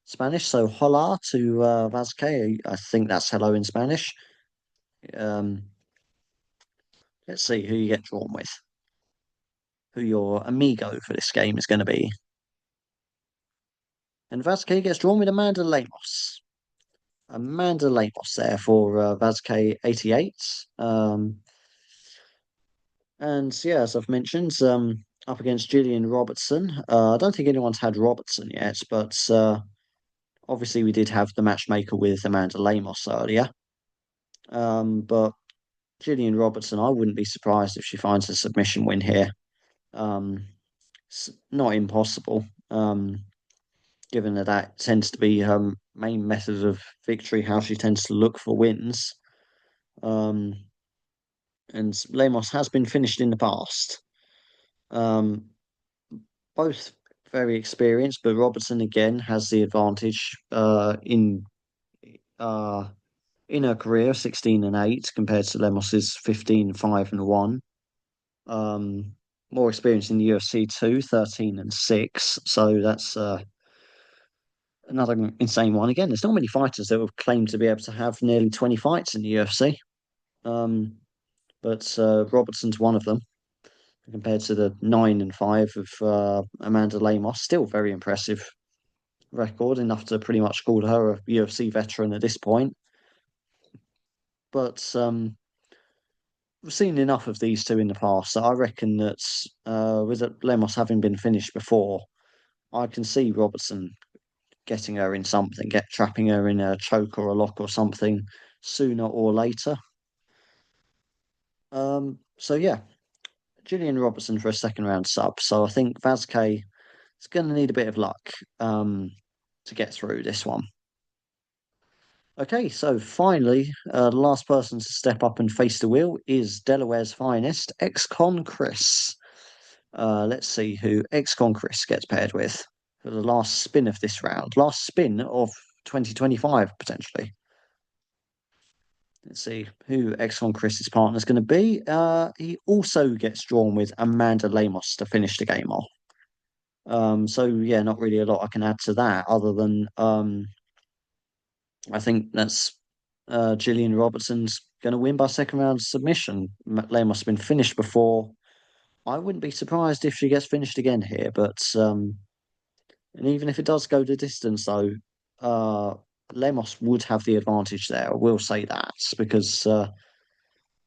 Speaker 1: Spanish. So hola to Vazquez. I think that's hello in Spanish. Um, let's see who you get drawn with. Who your amigo for this game is going to be. And Vazquez gets drawn with Amanda Lemos. Amanda Lemos there for Vazquez 88. And yeah, as I've mentioned, up against Gillian Robertson. I don't think anyone's had Robertson yet, but obviously we did have the matchmaker with Amanda Lemos earlier. But Gillian Robertson, I wouldn't be surprised if she finds a submission win here. Um, it's not impossible, given that that tends to be her main method of victory, how she tends to look for wins. Um, and Lemos has been finished in the past. Um, both very experienced, but Robertson again has the advantage uh in her career, 16-8 compared to Lemos's 15-5-1. Um, More experience in the UFC too, 13-6. So that's another insane one. Again, there's not many fighters that have claimed to be able to have nearly 20 fights in the UFC. Um, but Robertson's one of them compared to the 9-5 of Amanda Lemos. Still very impressive record, enough to pretty much call her a UFC veteran at this point. But we've seen enough of these two in the past, so I reckon that with Lemos having been finished before, I can see Robertson getting her in something, get trapping her in a choke or a lock or something sooner or later. So yeah, Gillian Robertson for a second round sub. So I think Vazquez is going to need a bit of luck to get through this one. Okay, so finally, the last person to step up and face the wheel is Delaware's finest, ex-con Chris. Let's see who ex-con Chris gets paired with for the last spin of this round. Last spin of 2025, potentially. Let's see who ex-con Chris's partner is going to be. He also gets drawn with Amanda Lemos to finish the game off. So yeah, not really a lot I can add to that other than I think that's Gillian Robertson's going to win by second round submission. Lemos has been finished before. I wouldn't be surprised if she gets finished again here, but and even if it does go the distance, though, uh, Lemos would have the advantage there. I will say that because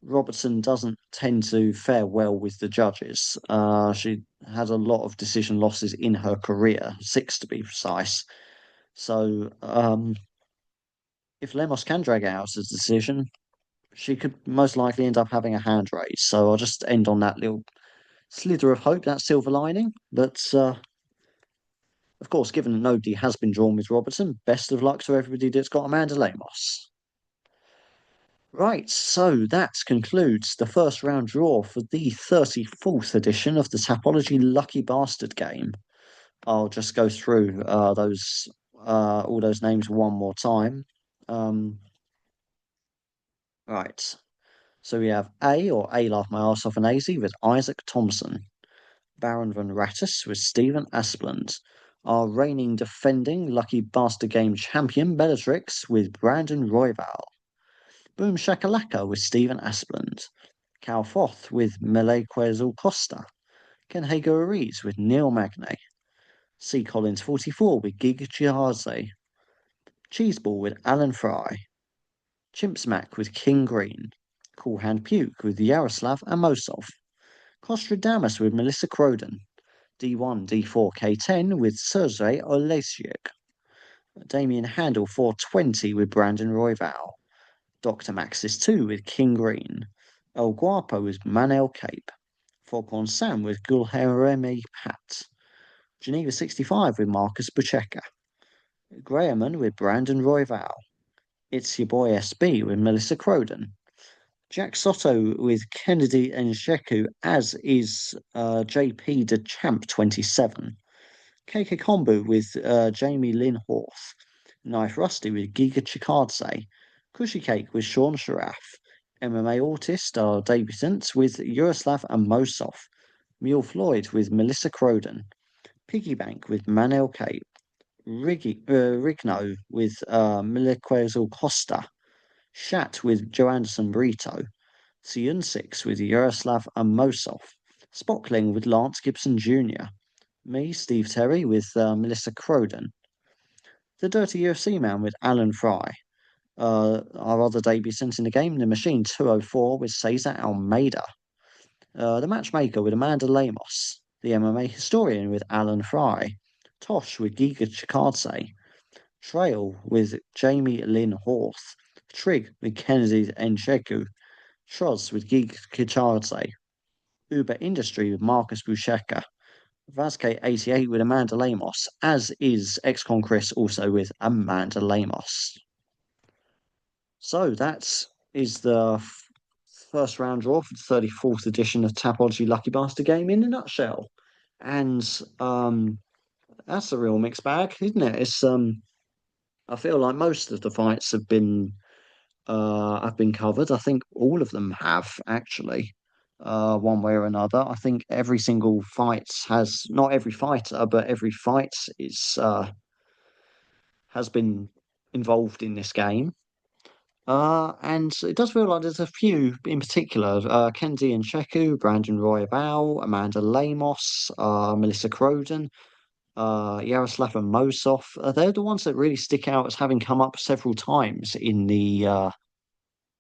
Speaker 1: Robertson doesn't tend to fare well with the judges. She had a lot of decision losses in her career, six to be precise. So if Lemos can drag out a decision, she could most likely end up having a hand raise. So I'll just end on that little slither of hope, that silver lining. But of course, given that nobody has been drawn with Robertson, best of luck to everybody that's got Amanda Lemos. Right, so that concludes the first round draw for the 34th edition of the Tapology Lucky Bastard game. I'll just go through all those names one more time. Um, Right. So we have A or A Laugh My Arse Off and AZ with Isaac Thompson. Baron von Rattus with Stephen Asplund. Our reigning defending Lucky Bastard Game champion Bellatrix with Brandon Royval. Boom Shakalaka with Stephen Asplund. Cal Foth with Melequezul Costa. Ken Hager Ariz with Neil Magnay. C. Collins 44 with Giga Chiazze. Cheeseball with Alan Fry. Chimpsmack with King Green. Cool Hand Puke with Yaroslav Amosov. Kostradamus with Melissa Croden. D1, D4, K10 with Sergei Olesiuk. Damien Handel 420 with Brandon Royval. Dr. Maxis 2 with King Green. El Guapo with Manel Cape. Foghorn Sam with Gulhereme Pat. Geneva 65 with Marcus Bucheka. Grahamon with Brandon Royval. It's Your Boy SB with Melissa Croden. Jack Soto with Kennedy Njeku, as is JP de Champ 27. KK Kombu with Jamie Lynn Horth. Knife Rusty with Giga Chikadze. Cushy Cake with Sean Sharaf. MMA Autist are debutants with Yaroslav Amosov. Mule Floyd with Melissa Croden. Piggy Bank with Manel Cape. Rigno with Miliquezul Costa. Shat with Joanderson Brito. Siyun6 with Yaroslav Amosov. Spockling with Lance Gibson Jr. Me, Steve Terry with Melissa Croden. The Dirty UFC Man with Alan Fry. Our other debutant in the game, The Machine 204 with Cesar Almeida. The Matchmaker with Amanda Lemos. The MMA Historian with Alan Fry. Tosh with Giga Chikadze. Trail with Jamie Lynn Horth. Trig with Kennedy Ncheku. Troz with Giga Chikadze. Uber Industry with Marcus Bucheka. Vazquez 88 with Amanda Lemos, as is Ex-Con Chris also with Amanda Lemos. So that is the first round draw for the 34th edition of Tapology Lucky Bastard Game in a nutshell. And that's a real mixed bag, isn't it? It's I feel like most of the fights have been covered. I think all of them have actually, one way or another. I think every single fight has not every fighter, but every fight is has been involved in this game. And it does feel like there's a few in particular. Kendi and Cheku, Brandon Royabao, Amanda Lemos, Melissa Croden, Yaroslav and Mosov. They're the ones that really stick out as having come up several times in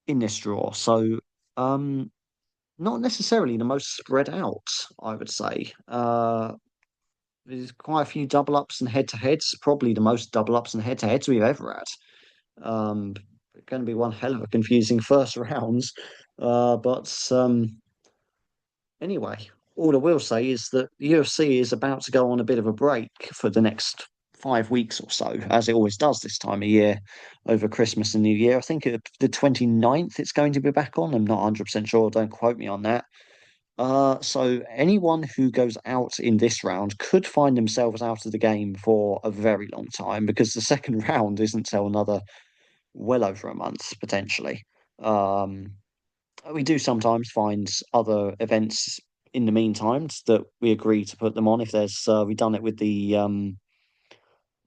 Speaker 1: this draw. So not necessarily the most spread out, I would say. There's quite a few double ups and head to heads, probably the most double ups and head to heads we've ever had. Going to be one hell of a confusing first rounds. But anyway, all I will say is that the UFC is about to go on a bit of a break for the next 5 weeks or so, as it always does this time of year over Christmas and New Year. I think the 29th it's going to be back on. I'm not 100% sure. Don't quote me on that. So anyone who goes out in this round could find themselves out of the game for a very long time because the second round isn't till another well over a month potentially. Um, we do sometimes find other events in the meantime that we agree to put them on. If there's, we've done it with the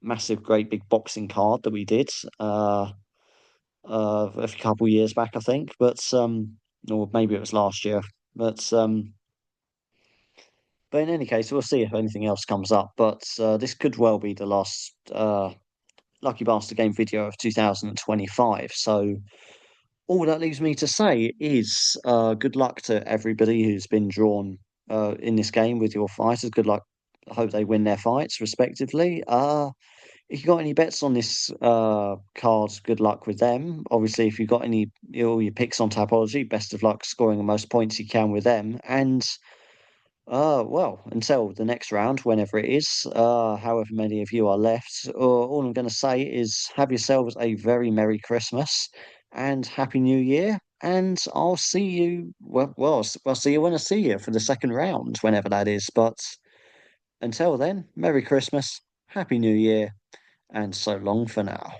Speaker 1: massive, great big boxing card that we did a couple of years back, I think. Or maybe it was last year. But in any case, we'll see if anything else comes up. But this could well be the last Lucky Bastard Game video of 2025. So all that leaves me to say is good luck to everybody who's been drawn in this game with your fighters. Good luck. I hope they win their fights respectively. If you got any bets on this card, good luck with them. Obviously, if you've got all your picks on Tapology, best of luck scoring the most points you can with them. And well, until the next round, whenever it is, however many of you are left, all I'm going to say is have yourselves a very Merry Christmas and Happy New Year. And I'll see you. I'll see you when I see you for the second round, whenever that is. But until then, Merry Christmas, Happy New Year, and so long for now.